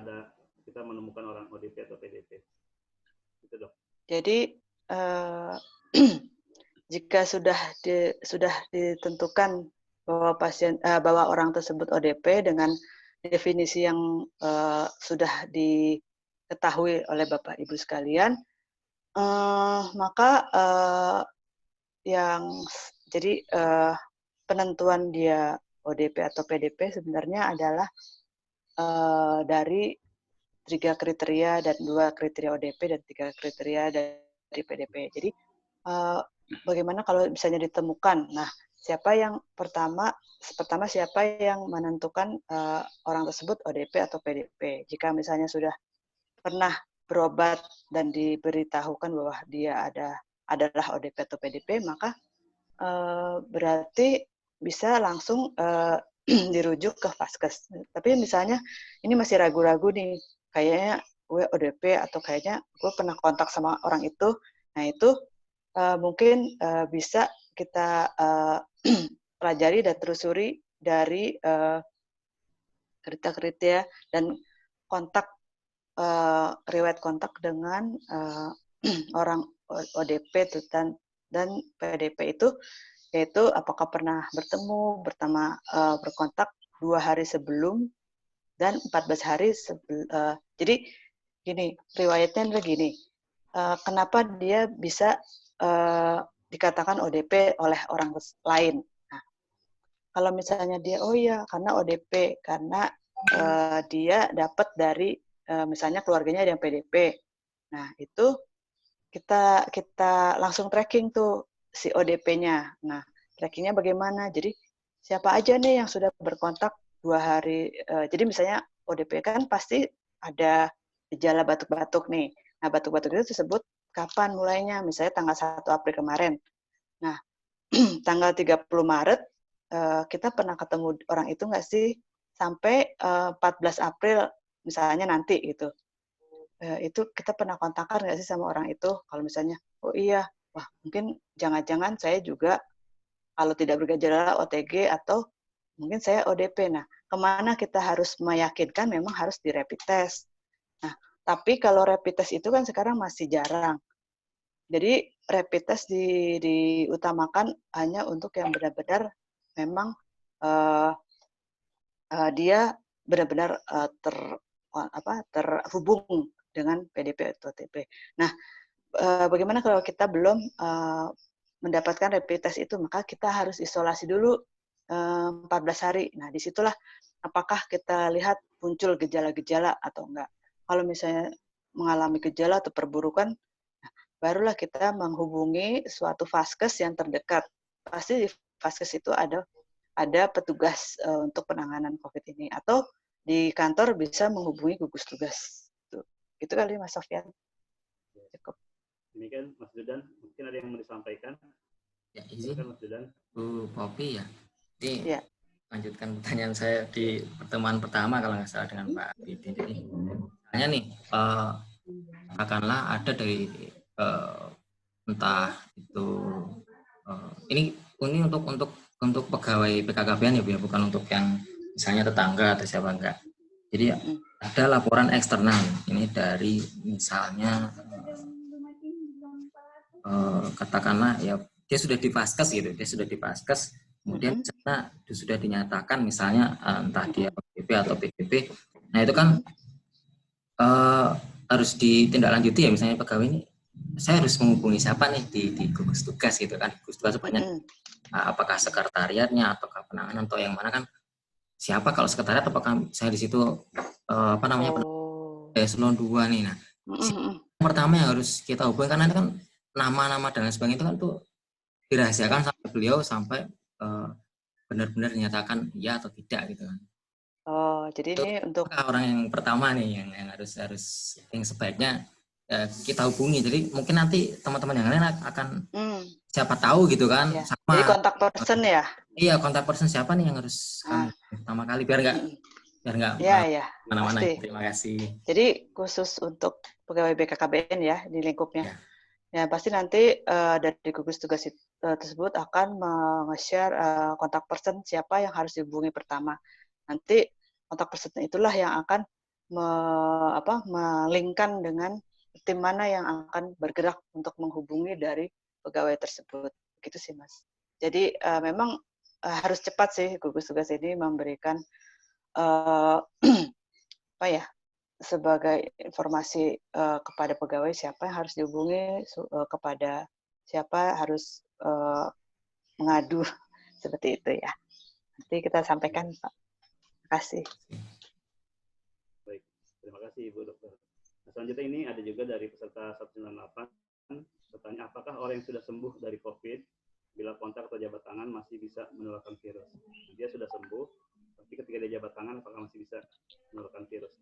kita menemukan orang ODP atau PDP? Itu Dok. Jadi jika sudah ditentukan bahwa orang tersebut ODP dengan definisi yang sudah diketahui oleh Bapak Ibu sekalian, maka penentuan dia ODP atau PDP sebenarnya adalah dari 3 kriteria dan 2 kriteria ODP dan 3 kriteria dari PDP. Jadi bagaimana kalau misalnya ditemukan? Nah, siapa yang pertama siapa yang menentukan orang tersebut ODP atau PDP? Jika misalnya sudah pernah berobat dan diberitahukan bahwa dia ada adalah ODP atau PDP, maka berarti bisa langsung dirujuk ke Vaskes. Tapi misalnya ini masih ragu-ragu nih, kayaknya gue ODP atau kayaknya gue pernah kontak sama orang itu, nah itu mungkin bisa kita pelajari dan telusuri dari kriteria dan kontak riwayat kontak dengan orang ODP dan PDP itu, yaitu apakah pernah bertemu, berkontak 2 hari sebelum dan 14 hari sebelum. Jadi gini, riwayatnya adalah gini, kenapa dia bisa dikatakan ODP oleh orang lain. Nah, kalau misalnya dia, oh iya karena ODP, karena dia dapat dari misalnya keluarganya ada yang PDP. Nah, itu kita langsung tracking tuh si ODP-nya. Nah, trackingnya bagaimana? Jadi siapa aja nih yang sudah berkontak 2 hari. Jadi misalnya ODP kan pasti ada gejala batuk-batuk nih. Nah, batuk-batuk itu disebut kapan mulainya? Misalnya tanggal 1 April kemarin. Nah, tanggal 30 Maret kita pernah ketemu orang itu nggak sih? Sampai 14 April misalnya nanti gitu. Itu kita pernah kontakkan nggak sih sama orang itu? Kalau misalnya, oh iya, wah mungkin jangan-jangan saya juga kalau tidak bergejala OTG atau mungkin saya ODP. Nah, kemana kita harus meyakinkan memang harus di rapid test. Nah, tapi kalau rapid test itu kan sekarang masih jarang. Jadi rapid test diutamakan hanya untuk yang benar-benar memang dia benar-benar terhubung dengan PDP atau OTP. Nah, bagaimana kalau kita belum mendapatkan rapid test itu, maka kita harus isolasi dulu 14 hari. Nah, disitulah apakah kita lihat muncul gejala-gejala atau enggak. Kalau misalnya mengalami gejala atau perburukan, nah, barulah kita menghubungi suatu vaskes yang terdekat. Pasti di vaskes itu ada petugas untuk penanganan COVID ini, atau di kantor bisa menghubungi gugus tugas. Itu kali Mas Sofyan. Cukup. Ini kan Mas Judan, mungkin ada yang mau disampaikan. Ya, izin Mas Judan. Bu Popi ya. Ini lanjutkan pertanyaan saya di pertemuan pertama kalau nggak salah dengan Pak Bidin. Ini misalnya nih, katakanlah ada dari entah itu ini untuk pegawai BKKBN ya Bu, ya, bukan untuk yang misalnya tetangga atau siapa enggak. Jadi ada laporan eksternal ini dari misalnya katakanlah ya dia sudah di Vaskes gitu, kemudian misalnya sudah dinyatakan misalnya entah dia PDP atau PDP. Nah itu kan harus ditindaklanjuti ya, misalnya pegawai ini saya harus menghubungi siapa nih di gugus tugas gitu kan, gugus tugas banyak apakah sekretariatnya atau penanganan atau yang mana kan, siapa kalau sekretariat apakah saya di situ eselon 2 nih. Nah pertama yang harus kita hubungi karena kan nama-nama dan lain sebagainya itu kan tuh dirahasiakan sampai beliau sampai benar-benar dinyatakan ya atau tidak gitu kan. Oh, jadi itu ini untuk orang yang pertama nih yang harus yang sebaiknya kita hubungi. Jadi mungkin nanti teman-teman yang lain akan siapa tahu gitu kan, ya. sama Jadi kontak person ya. Iya, kontak person siapa nih yang harus kami pertama kali biar nggak ya, mana-mana. pasti. Terima kasih. Jadi khusus untuk pegawai BKKBN ya di lingkupnya. Ya pasti nanti dari gugus tugas tersebut akan nge-share kontak person siapa yang harus dihubungi pertama. Nanti kontak person itulah yang akan melingkan dengan tim mana yang akan bergerak untuk menghubungi dari pegawai tersebut. Begitu sih Mas. Jadi memang harus cepat sih gugus tugas ini memberikan sebagai informasi kepada pegawai siapa yang harus dihubungi, kepada siapa harus mengadu, seperti itu ya. Nanti kita sampaikan Pak. Terima kasih. Baik, terima kasih Ibu Dokter. Nah, selanjutnya ini ada juga dari peserta 198, bertanya apakah orang yang sudah sembuh dari COVID bila kontak atau jabat tangan masih bisa menularkan virus? Dia sudah sembuh, tapi ketika dia jabat tangan apakah masih bisa menularkan virus?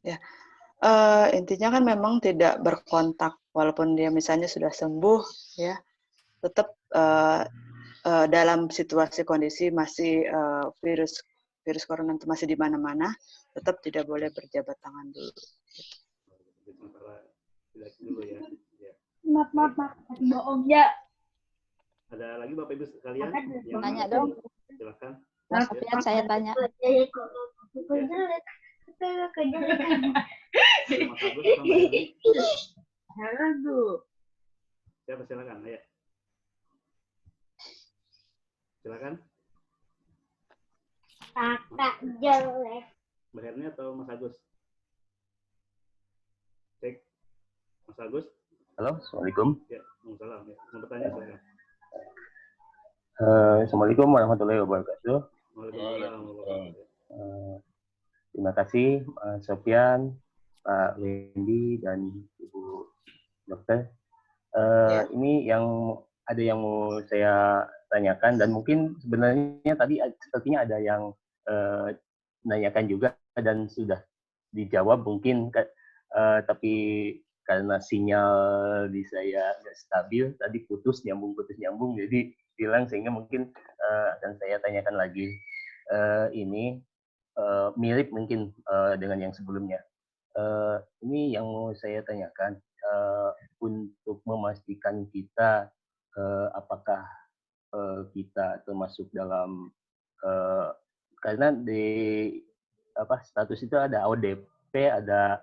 Ya, intinya kan memang tidak berkontak, walaupun dia misalnya sudah sembuh, ya, tetap dalam situasi kondisi masih virus corona itu masih di mana-mana, tetap tidak boleh berjabat tangan dulu. Maaf, bohong ya. Ada lagi Bapak Ibu sekalian yang Tanya dong. silakan. Mas Sofian, saya tanya. Mas Agus atau Mbak Heli? Siapa silakan, ayo. Silakan. Kakak jelek. Mbak Herni atau Mas Agus? Cek. Mas Agus? Halo, Assalamualaikum. Ya, Waalaikumsalam. Ya, mau bertanya silakan. Assalamualaikum warahmatullahi wabarakatuh. Waalaikumsalam. Terima kasih Mas Sofian, Pak Wendy, dan Ibu Dokter. Ini yang ada yang mau saya tanyakan, dan mungkin sebenarnya tadi sepertinya ada yang menanyakan juga dan sudah dijawab mungkin, tapi karena sinyal di saya nggak stabil, tadi putus nyambung, jadi hilang, sehingga mungkin akan saya tanyakan lagi. Ini mirip mungkin dengan yang sebelumnya. Ini yang mau saya tanyakan, untuk memastikan kita apakah kita termasuk dalam, karena di status itu ada ODP, ada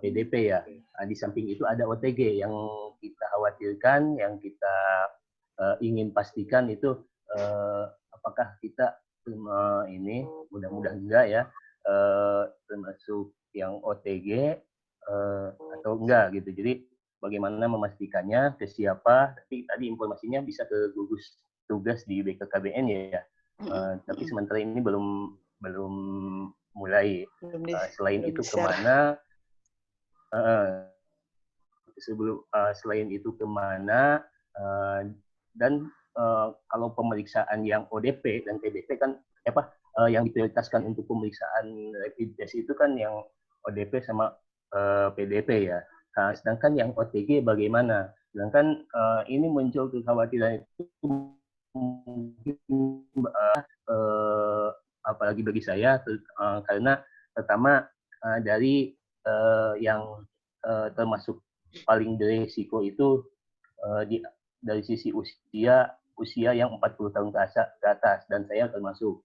PDP ya. Di samping itu ada OTG yang kita khawatirkan, yang kita ingin pastikan itu apakah kita ini mudah-mudahan enggak ya, termasuk yang OTG atau enggak gitu. Jadi bagaimana memastikannya, ke siapa? Tapi tadi informasinya bisa ke gugus tugas di BKKBN ya. Tapi sementara ini belum mulai. Selain itu kemana? Selain itu kemana? Dan kalau pemeriksaan yang ODP dan PDP kan yang diprioritaskan untuk pemeriksaan rapid test itu kan yang ODP sama PDP ya. Nah, sedangkan yang OTG bagaimana? Sedangkan ini muncul kekhawatiran itu mungkin apalagi bagi saya karena pertama dari yang termasuk paling berisiko itu dari sisi usia yang 40 tahun ke atas, dan saya termasuk.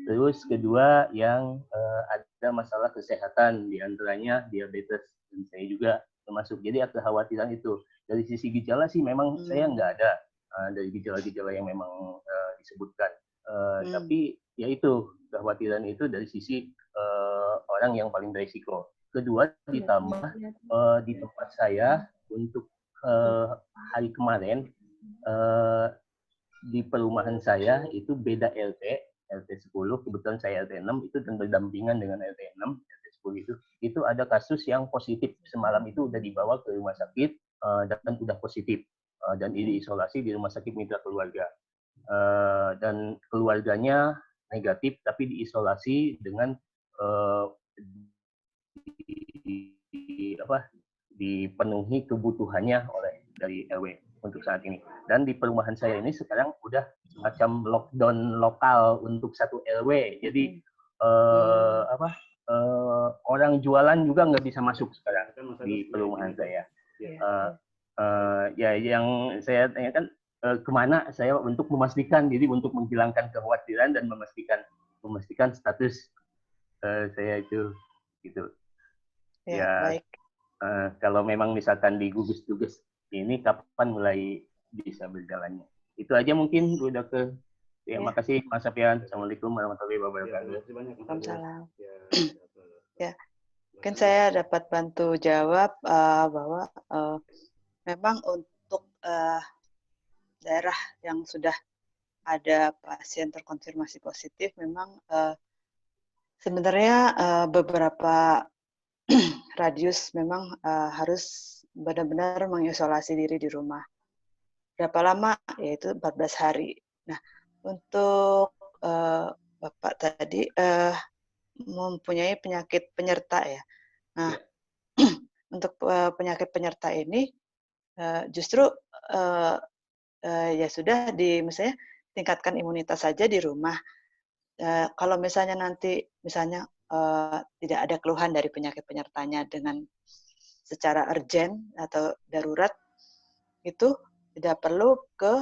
Terus kedua yang ada masalah kesehatan, diantaranya diabetes, dan saya juga termasuk. Jadi ada kekhawatiran itu. Dari sisi gejala sih memang saya nggak ada dari gejala-gejala yang memang disebutkan. Tapi ya itu kekhawatiran itu dari sisi orang yang paling berisiko. Kedua ditambah di tempat saya untuk hari kemarin di perumahan saya itu beda RT 10, kebetulan saya RT 6 itu, dan berdampingan dengan RT 6, RT 10 itu ada kasus yang positif. Semalam itu udah dibawa ke rumah sakit dan udah positif, dan diisolasi di rumah sakit mitra keluarga, dan keluarganya negatif tapi diisolasi dengan dipenuhi kebutuhannya dari RW untuk saat ini. Dan di perumahan saya ini sekarang udah macam lockdown lokal untuk satu RW. Jadi orang jualan juga nggak bisa masuk sekarang di perumahan saya. Ya yang saya tanyakan kemana saya untuk memastikan, jadi untuk menghilangkan kekhawatiran dan memastikan status saya itu gitu. Ya, baik. Kalau memang misalkan di gugus tugas ini kapan mulai bisa berjalannya? Itu aja mungkin Bu Dokter. Terima kasih Mas Sofian. Assalamualaikum warahmatullahi wabarakatuh. Waalaikumsalam. Ya, mungkin saya dapat bantu jawab bahwa memang untuk daerah yang sudah ada pasien terkonfirmasi positif, memang sebenarnya beberapa radius memang harus benar-benar mengisolasi diri di rumah. Berapa lama? Yaitu 14 hari. Nah, untuk Bapak tadi mempunyai penyakit penyerta ya. Nah, untuk penyakit penyerta ini justru ya sudah misalnya tingkatkan imunitas saja di rumah. Kalau misalnya nanti tidak ada keluhan dari penyakit penyertanya dengan secara urgent atau darurat, itu tidak perlu ke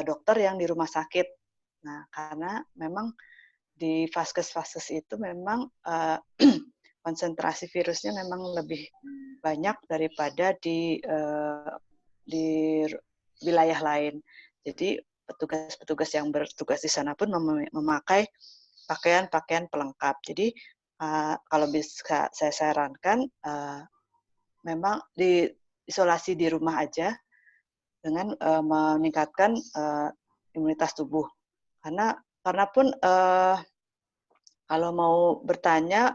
dokter yang di rumah sakit. Nah, karena memang di vaskes-vaskes itu memang konsentrasi virusnya memang lebih banyak daripada di wilayah lain. Jadi petugas-petugas yang bertugas di sana pun memakai pakaian-pakaian pelengkap. Jadi kalau bisa saya sarankan memang isolasi di rumah aja dengan meningkatkan imunitas tubuh. Karena pun kalau mau bertanya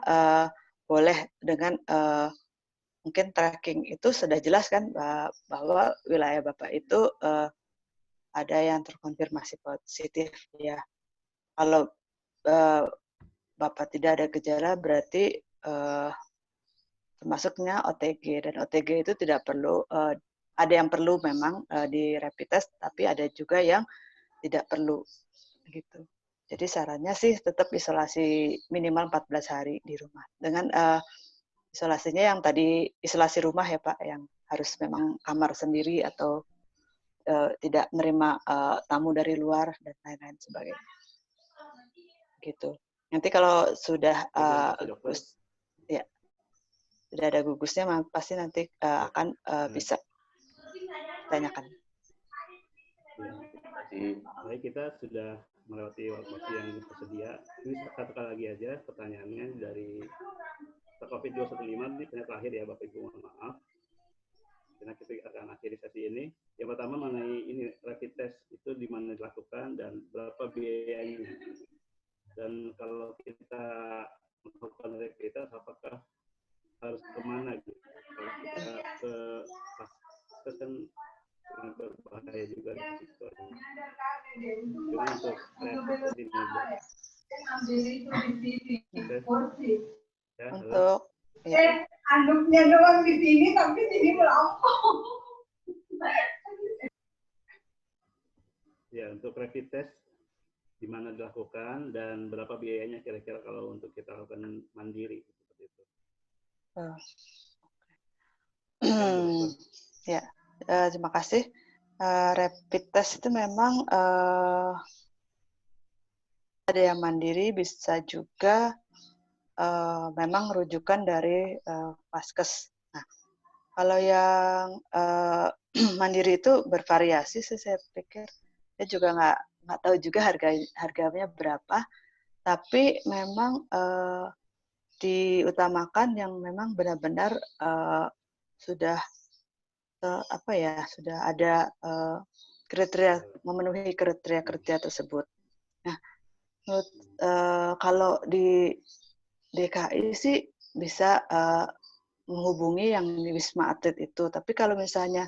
boleh dengan mungkin tracking itu sudah jelas kan bahwa wilayah Bapak itu ada yang terkonfirmasi positif ya. Kalau Bapak tidak ada gejala berarti termasuknya OTG, dan OTG itu tidak perlu, ada yang perlu memang di rapid test, tapi ada juga yang tidak perlu gitu. Jadi sarannya sih tetap isolasi minimal 14 hari di rumah. Dengan isolasinya yang tadi isolasi rumah ya Pak, yang harus memang kamar sendiri atau tidak menerima tamu dari luar dan lain-lain sebagainya. Gitu. Nanti kalau sudah ya sudah ada gugusnya, pasti nanti akan bisa ditanyakan. Baik, kita sudah melewati waktu yang tersedia. Ini satu kali lagi aja pertanyaannya dari COVID 215 ini pertanyaan terakhir ya Bapak Ibu, mohon maaf. Karena kita akan akhiri sesi ini. Yang pertama mengenai ini rapid test itu di mana dilakukan dan berapa biayanya. Dan kalau kita melakukan rapid test apakah harus kemana gitu? Kalau kita ke vaskes kan berbahaya juga di situ. Cuma untuk rapid test ya, untuk ya. Anduknya doang di sini tapi sini melompat. Ya, untuk rapid test di mana dilakukan dan berapa biayanya kira-kira kalau untuk kita lakukan mandiri seperti itu. Ya, terima kasih. Rapid test itu memang ada yang mandiri, bisa juga memang rujukan dari vaskes. Nah, kalau yang mandiri itu bervariasi sih, saya pikir. Saya juga nggak tahu juga harganya berapa, tapi memang diutamakan yang memang benar-benar sudah sudah ada kriteria, memenuhi kriteria tersebut. Nah, menurut kalau di DKI sih bisa menghubungi yang di Wisma Atlet itu. Tapi kalau misalnya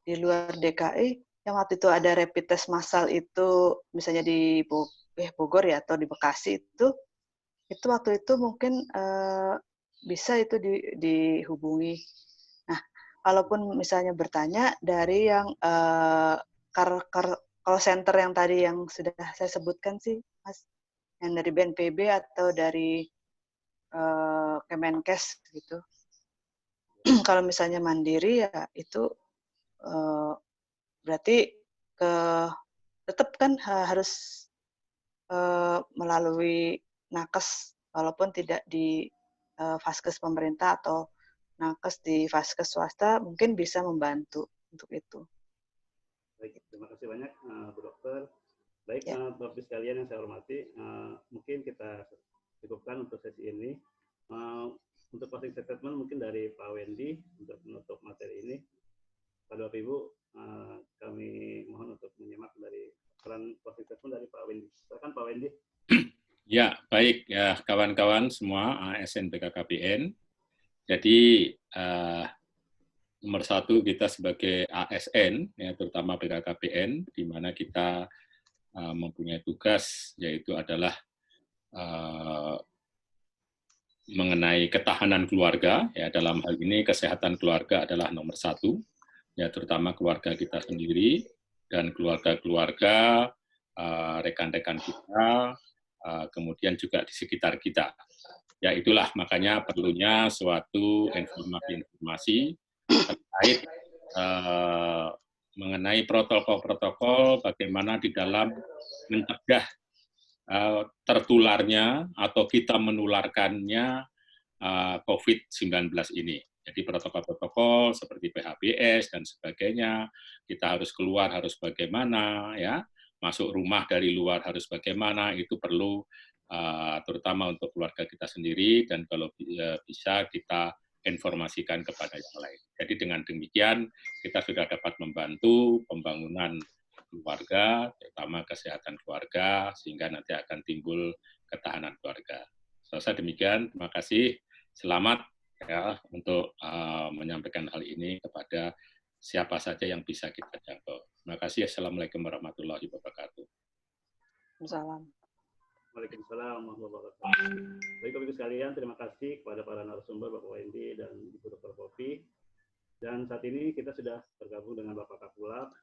di luar DKI, yang waktu itu ada rapid test massal itu, misalnya di Bogor ya atau di Bekasi itu waktu itu mungkin bisa itu dihubungi. Nah, kalaupun misalnya bertanya dari yang call center yang tadi yang sudah saya sebutkan sih, Mas, yang dari BNPB atau dari Kemenkes gitu. Kalau misalnya mandiri ya itu berarti tetap kan harus melalui nakes, walaupun tidak di vaskes pemerintah atau nakes di vaskes swasta mungkin bisa membantu untuk itu. Baik, terima kasih banyak Bu Dokter. Baik, Bapak Ibu sekalian yang saya hormati, mungkin kita cukupkan untuk sesi ini. Untuk closing statement mungkin dari Pak Wendy untuk menutup materi ini. Pada Bapak Ibu, kami mohon untuk menyimak dari peran closing statement dari Pak Wendy. Silakan Pak Wendy. Ya, baik ya kawan-kawan semua ASN BKKBN. Jadi nomor satu kita sebagai ASN, ya, terutama BKKBN, di mana kita mempunyai tugas yaitu adalah mengenai ketahanan keluarga, ya dalam hal ini kesehatan keluarga adalah nomor satu, ya terutama keluarga kita sendiri dan keluarga-keluarga rekan-rekan kita, kemudian juga di sekitar kita. Ya itulah makanya perlunya suatu informasi-informasi terkait mengenai protokol-protokol bagaimana di dalam mencegah tertularnya atau kita menularkannya COVID-19 ini. Jadi protokol-protokol seperti PHBS dan sebagainya, kita harus keluar harus bagaimana, ya, masuk rumah dari luar harus bagaimana, itu perlu terutama untuk keluarga kita sendiri dan kalau bisa kita informasikan kepada yang lain. Jadi dengan demikian kita sudah dapat membantu pembangunan keluarga, terutama kesehatan keluarga, sehingga nanti akan timbul ketahanan keluarga. Selesai demikian, terima kasih. Selamat ya untuk menyampaikan hal ini kepada siapa saja yang bisa kita jangkau. Terima kasih. Assalamualaikum warahmatullahi wabarakatuh. Assalamualaikum. Waalaikumsalam warahmatullahi wabarakatuh. Baik Bapak Ibu sekalian, terima kasih kepada para narasumber Bapak Wendy dan Ibu Dr. Poppy. Dan saat ini kita sudah bergabung dengan Bapak Kapulap.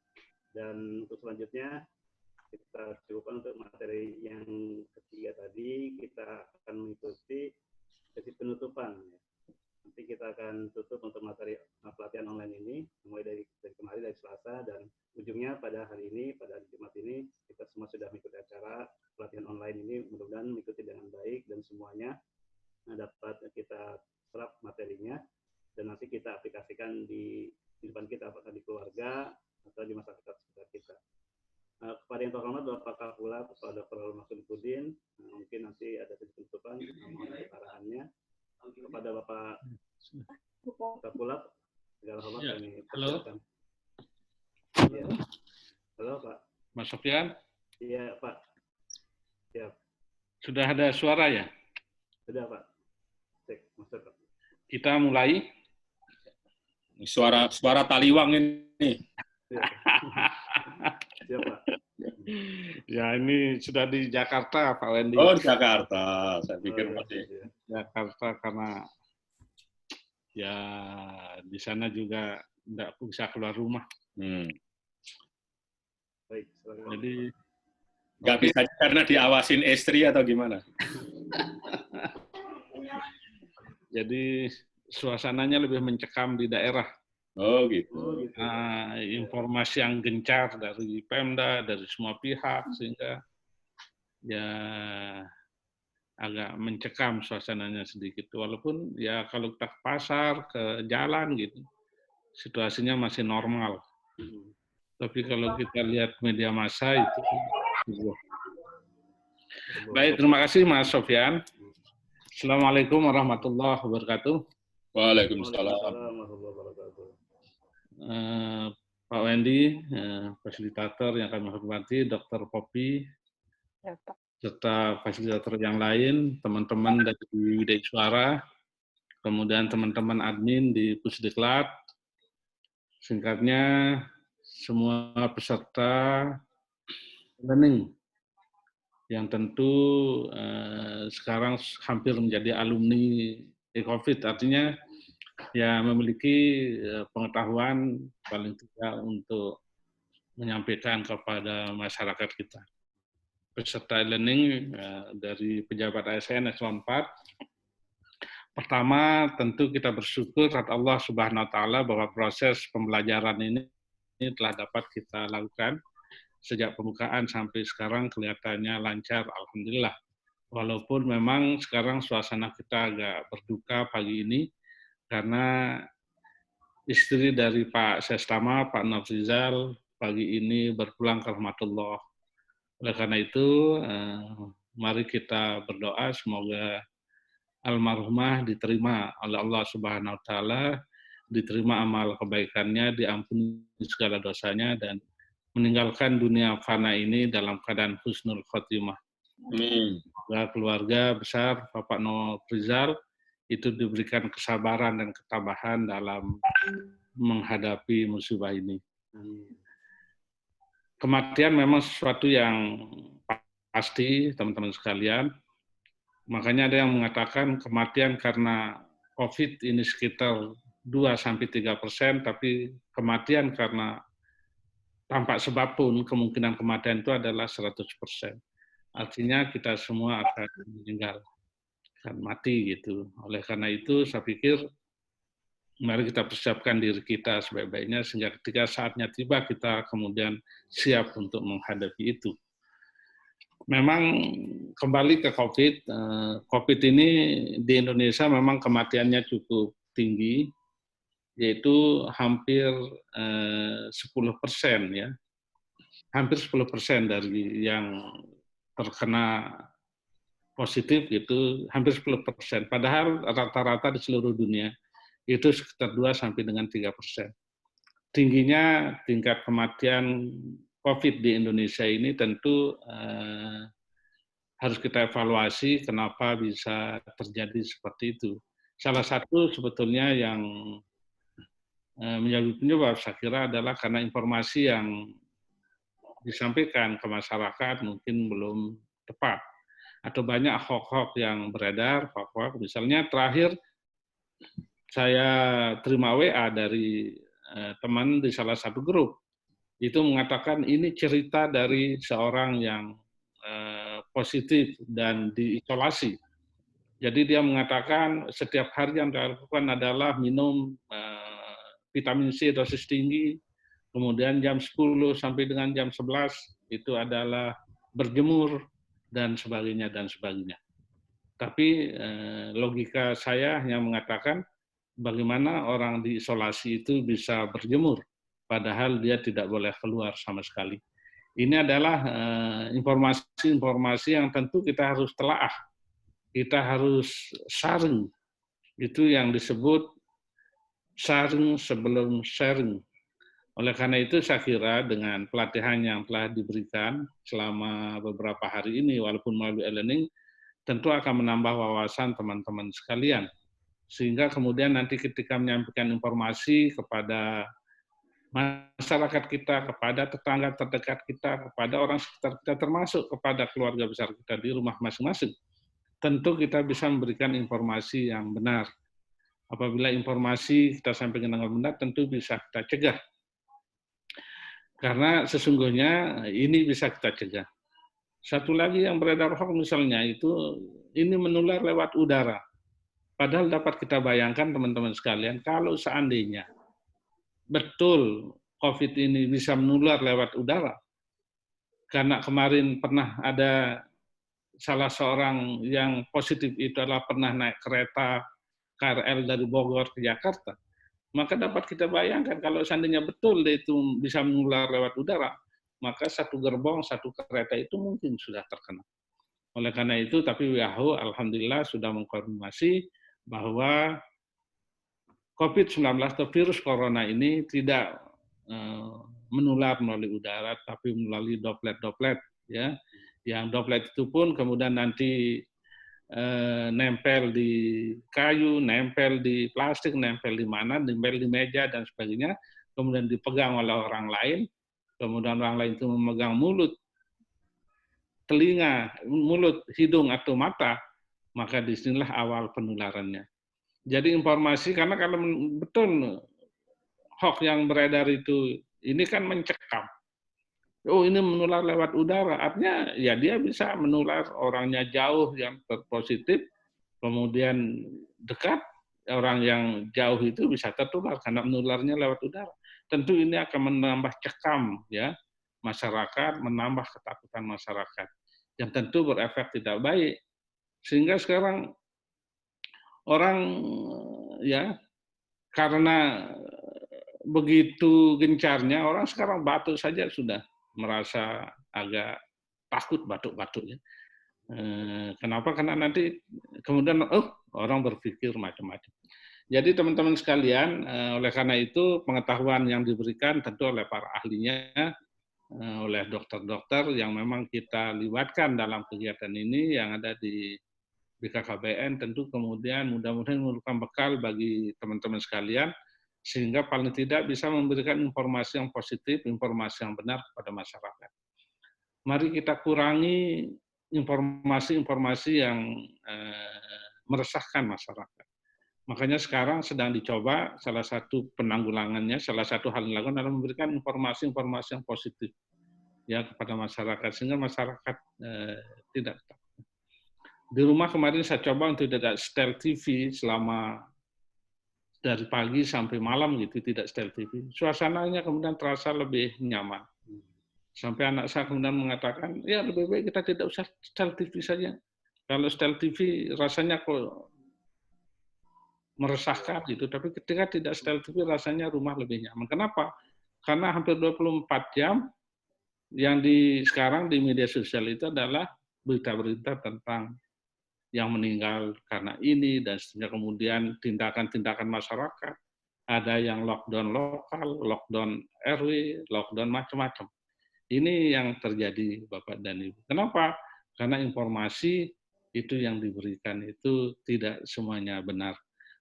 Dan untuk selanjutnya kita cukupkan untuk materi yang ketiga tadi, kita akan mengikuti sesi penutupan. Nanti kita akan tutup untuk materi pelatihan online ini, mulai dari kemarin, dari Selasa, dan ujungnya pada hari ini, pada hari Jumat ini, kita semua sudah mengikuti acara pelatihan online ini, mudah-mudahan mengikuti dengan baik, dan semuanya dapat kita serap materinya, dan nanti kita aplikasikan di kehidupan kita, apakah di keluarga, atau di masyarakat sekitar kita. Kepada yang terhormat Bapak Kapulap, kepada Dr. Maksududin, mungkin nanti ada sesi penutupan, mohon arahannya. Kepada Bapak Kapulap, segala hormat kami persilakan. Ya. Halo Pak. Mas Sofyan? Iya Pak. Siap. Sudah ada suara ya? Sudah Pak. Cek, masuk Pak. Kita mulai. Suara taliwang ini. Siap, Pak. Ya, ini sudah di Jakarta, Pak Wendy. Oh, Jakarta. Saya pikir masih Jakarta karena ya di sana juga tidak bisa keluar rumah. Baik, jadi nggak bisa karena diawasin istri atau gimana? Jadi suasananya lebih mencekam di daerah. Oh gitu. Informasi yang gencar dari Pemda, dari semua pihak, sehingga ya agak mencekam suasananya sedikit. Walaupun ya kalau kita ke pasar, ke jalan gitu, situasinya masih normal. Tapi kalau kita lihat media massa itu. Baik, terima kasih Mas Sofyan. Assalamualaikum warahmatullahi wabarakatuh. Waalaikumsalam. Pak Wendy, fasilitator yang kami hormati, Dr. Poppy, serta fasilitator yang lain, teman-teman dari Widya Suara, kemudian teman-teman admin di Pusdiklat, singkatnya semua peserta learning yang tentu sekarang hampir menjadi alumni COVID, artinya ya memiliki pengetahuan paling tidak untuk menyampaikan kepada masyarakat kita. Peserta learning dari pejabat ASN eselon 4. Pertama, tentu kita bersyukur kepada Allah Subhanahu wa taala bahwa proses pembelajaran ini telah dapat kita lakukan sejak pembukaan sampai sekarang kelihatannya lancar, alhamdulillah. Walaupun memang sekarang suasana kita agak berduka pagi ini karena istri dari Pak Sestama, Pak Nafrizal, pagi ini berpulang ke rahmatullah. Oleh karena itu, mari kita berdoa semoga almarhumah diterima oleh Allah Subhanahu wa taala, diterima amal kebaikannya, diampuni segala dosanya, dan meninggalkan dunia fana ini dalam keadaan husnul khotimah. Semoga keluarga besar Bapak Nafrizal itu diberikan kesabaran dan ketabahan dalam menghadapi musibah ini. Kematian memang sesuatu yang pasti, teman-teman sekalian. Makanya ada yang mengatakan kematian karena COVID ini sekitar 2-3%, tapi kematian karena tanpa sebab pun kemungkinan kematian itu adalah 100%. Artinya kita semua akan meninggal, akan mati gitu. Oleh karena itu saya pikir mari kita persiapkan diri kita sebaik-baiknya sehingga ketika saatnya tiba kita kemudian siap untuk menghadapi itu. Memang kembali ke COVID, COVID ini di Indonesia memang kematiannya cukup tinggi, yaitu hampir 10% ya, hampir 10% dari yang terkena positif itu hampir 10%. Padahal rata-rata di seluruh dunia itu sekitar 2-3%. Tingginya tingkat kematian COVID di Indonesia ini tentu harus kita evaluasi kenapa bisa terjadi seperti itu. Salah satu sebetulnya yang menjadi penyebab saya kira adalah karena informasi yang disampaikan ke masyarakat mungkin belum tepat. Atau banyak hoax-hoax yang beredar, hoax-hoax. Misalnya terakhir saya terima WA dari teman di salah satu grup, itu mengatakan ini cerita dari seorang yang positif dan diisolasi. Jadi dia mengatakan setiap hari yang dia lakukan adalah minum vitamin C dosis tinggi, kemudian jam 10 sampai dengan jam 11 itu adalah berjemur, dan sebagainya, dan sebagainya. Tapi logika saya hanya mengatakan bagaimana orang diisolasi itu bisa berjemur, padahal dia tidak boleh keluar sama sekali. Ini adalah informasi-informasi yang tentu kita harus telaah, kita harus saring. Itu yang disebut saring sebelum sharing. Oleh karena itu saya kira dengan pelatihan yang telah diberikan selama beberapa hari ini, walaupun melalui e-learning, tentu akan menambah wawasan teman-teman sekalian. Sehingga kemudian nanti ketika menyampaikan informasi kepada masyarakat kita, kepada tetangga terdekat kita, kepada orang sekitar kita, termasuk kepada keluarga besar kita di rumah masing-masing, tentu kita bisa memberikan informasi yang benar. Apabila informasi kita sampaikan dengan benar, tentu bisa kita cegah. Karena sesungguhnya ini bisa kita cegah. Satu lagi yang beredar hoax misalnya itu, ini menular lewat udara. Padahal dapat kita bayangkan teman-teman sekalian, kalau seandainya betul COVID ini bisa menular lewat udara, karena kemarin pernah ada salah seorang yang positif itu adalah pernah naik kereta KRL dari Bogor ke Jakarta, maka dapat kita bayangkan kalau seandainya betul itu bisa menular lewat udara, maka satu gerbong, satu kereta itu mungkin sudah terkena. Oleh karena itu, tapi WHO alhamdulillah sudah mengkonfirmasi bahwa COVID-19 atau virus corona ini tidak menular melalui udara, tapi melalui droplet-droplet, ya. Yang droplet itu pun kemudian nanti nempel di kayu, nempel di plastik, nempel di mana, nempel di meja dan sebagainya, kemudian dipegang oleh orang lain, kemudian orang lain itu memegang mulut, telinga, mulut, hidung atau mata, maka disinilah awal penularannya. Jadi informasi, karena kalau betul hoax yang beredar itu, ini kan mencekam. Oh ini menular lewat udara, artinya ya dia bisa menular orangnya jauh yang positif, kemudian dekat, orang yang jauh itu bisa tertular karena menularnya lewat udara. Tentu ini akan menambah cekam ya masyarakat, menambah ketakutan masyarakat, yang tentu berefek tidak baik. Sehingga sekarang orang ya karena begitu gencarnya orang sekarang batuk saja sudah merasa agak takut batuk-batuk ya. Kenapa? Karena nanti kemudian orang berpikir macam-macam. Jadi teman-teman sekalian, oleh karena itu pengetahuan yang diberikan tentu oleh para ahlinya, oleh dokter-dokter yang memang kita libatkan dalam kegiatan ini yang ada di BKKBN, tentu kemudian mudah-mudahan memberikan bekal bagi teman-teman sekalian, sehingga paling tidak bisa memberikan informasi yang positif, informasi yang benar kepada masyarakat. Mari kita kurangi informasi-informasi yang meresahkan masyarakat. Makanya sekarang sedang dicoba salah satu penanggulangannya, salah satu hal yang dilakukan adalah memberikan informasi-informasi yang positif ya kepada masyarakat sehingga masyarakat tidak takut. Di rumah kemarin saya coba untuk tidak setel TV selama dari pagi sampai malam gitu, tidak setel TV. Suasananya kemudian terasa lebih nyaman. Sampai anak saya kemudian mengatakan, ya lebih baik kita tidak usah setel TV saja. Kalau setel TV rasanya kok meresahkan gitu, tapi ketika tidak setel TV rasanya rumah lebih nyaman. Kenapa? Karena hampir 24 jam yang sekarang di media sosial itu adalah berita-berita tentang yang meninggal karena ini dan seterusnya, kemudian tindakan-tindakan masyarakat, ada yang lockdown lokal, lockdown RW, lockdown macam-macam. Ini yang terjadi Bapak dan Ibu. Kenapa? Karena informasi itu yang diberikan itu tidak semuanya benar.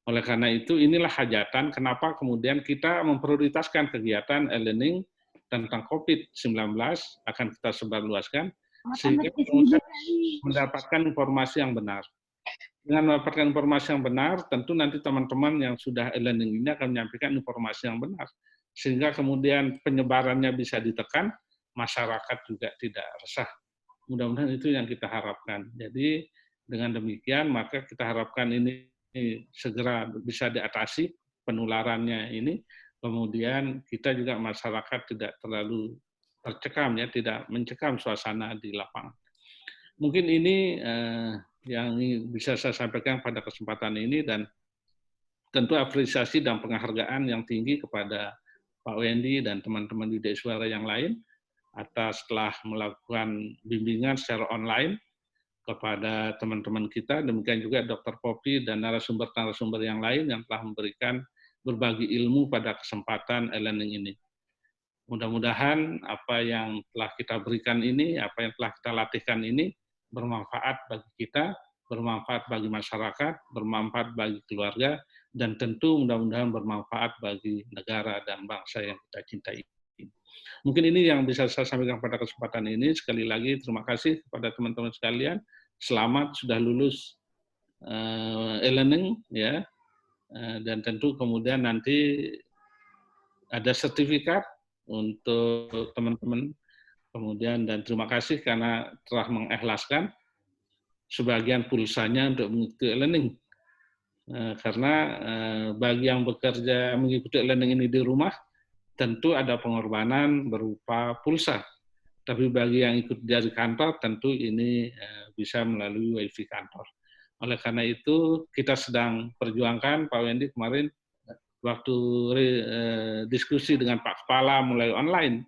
Oleh karena itu, inilah hajatan kenapa kemudian kita memprioritaskan kegiatan e-learning tentang COVID-19 akan kita sebarluaskan, sehingga mendapatkan informasi yang benar. Dengan mendapatkan informasi yang benar, tentu nanti teman-teman yang sudah e-learning ini akan menyampaikan informasi yang benar. Sehingga kemudian penyebarannya bisa ditekan, masyarakat juga tidak resah. Mudah-mudahan itu yang kita harapkan. Jadi dengan demikian, maka kita harapkan ini segera bisa diatasi penularannya ini, kemudian kita juga masyarakat tidak terlalu tercekam ya, tidak mencekam suasana di lapangan. Mungkin ini yang bisa saya sampaikan pada kesempatan ini, dan tentu apresiasi dan penghargaan yang tinggi kepada Pak Wendy dan teman-teman di Suara yang lain atas telah melakukan bimbingan secara online kepada teman-teman kita, demikian juga Dr. Poppy dan narasumber-narasumber yang lain yang telah memberikan berbagi ilmu pada kesempatan e-learning ini. Mudah-mudahan apa yang telah kita berikan ini, apa yang telah kita latihkan ini, bermanfaat bagi kita, bermanfaat bagi masyarakat, bermanfaat bagi keluarga, dan tentu mudah-mudahan bermanfaat bagi negara dan bangsa yang kita cintai. Mungkin ini yang bisa saya sampaikan pada kesempatan ini. Sekali lagi terima kasih kepada teman-teman sekalian. Selamat sudah lulus e-learning ya. Dan tentu kemudian nanti ada sertifikat untuk teman-teman. Kemudian dan terima kasih karena telah mengikhlaskan sebagian pulsanya untuk mengikuti e-learning. Karena bagi yang bekerja mengikuti e-learning ini di rumah, tentu ada pengorbanan berupa pulsa. Tapi bagi yang ikut dari kantor, tentu ini bisa melalui WiFi kantor. Oleh karena itu, kita sedang perjuangkan, Pak Wendy kemarin, waktu diskusi dengan Pak Kepala mulai online,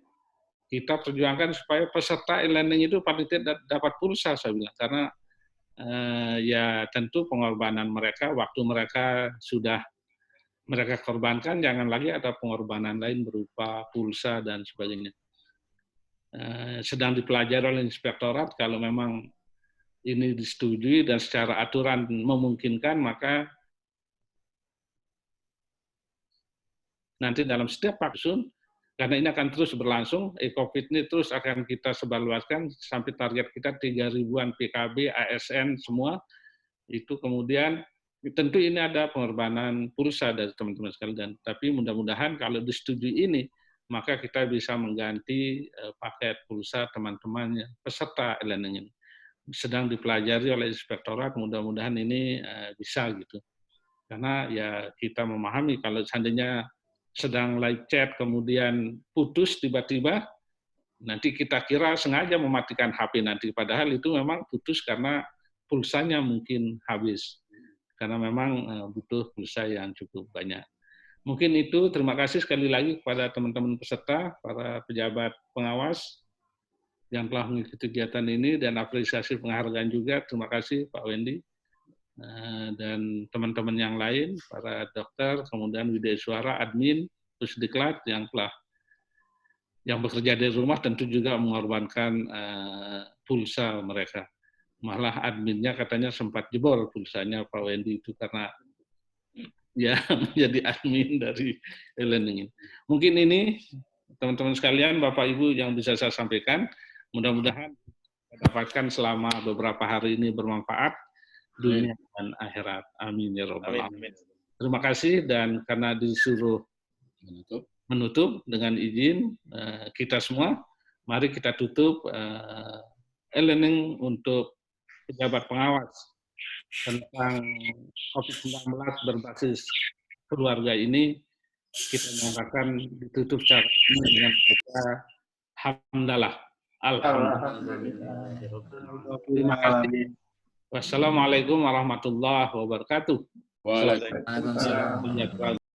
kita perjuangkan supaya peserta e-learning itu paling tidak dapat pulsa, saya bilang. Karena ya tentu pengorbanan mereka, waktu mereka sudah mereka korbankan, jangan lagi ada pengorbanan lain berupa pulsa dan sebagainya. Sedang dipelajari oleh inspektorat, kalau memang ini disetujui dan secara aturan memungkinkan, maka nanti dalam setiap vaksin, karena ini akan terus berlangsung, e-COVID ini terus akan kita sebarluaskan sampai target kita 3.000-an PKB, ASN semua, itu kemudian tentu ini ada pengorbanan pulsa dari teman-teman sekalian, tapi mudah-mudahan kalau disetujui ini, maka kita bisa mengganti paket pulsa teman-teman peserta e-learning ini. Sedang dipelajari oleh inspektorat, mudah-mudahan ini bisa gitu. Karena ya kita memahami kalau seandainya sedang live chat kemudian putus tiba-tiba, nanti kita kira sengaja mematikan HP nanti, padahal itu memang putus karena pulsanya mungkin habis. Karena memang butuh pulsa yang cukup banyak. Mungkin itu, terima kasih sekali lagi kepada teman-teman peserta, para pejabat pengawas yang telah mengikuti kegiatan ini, dan apresiasi penghargaan juga, terima kasih Pak Wendy, dan teman-teman yang lain, para dokter, kemudian Widya Suara, admin, Pusdiklat yang bekerja dari rumah tentu juga mengorbankan pulsa mereka. Malah adminnya katanya sempat jebol pulsanya Pak Wendy itu karena ya menjadi admin dari e-learning ini. Mungkin ini teman-teman sekalian, Bapak Ibu yang bisa saya sampaikan, mudah-mudahan dapatkan selama beberapa hari ini bermanfaat, dunia dan akhirat. Amin ya rabbal Amin. alamin. Terima kasih, dan karena disuruh menutup dengan izin kita semua, mari kita tutup e-learning untuk pejabat pengawas tentang COVID-19 berbasis keluarga ini. Kita nyatakan ditutup secara resmi dengan baca hamdalah. Alhamdulillah. Terima kasih. Wassalamualaikum warahmatullahi wabarakatuh. Waalaikumsalam.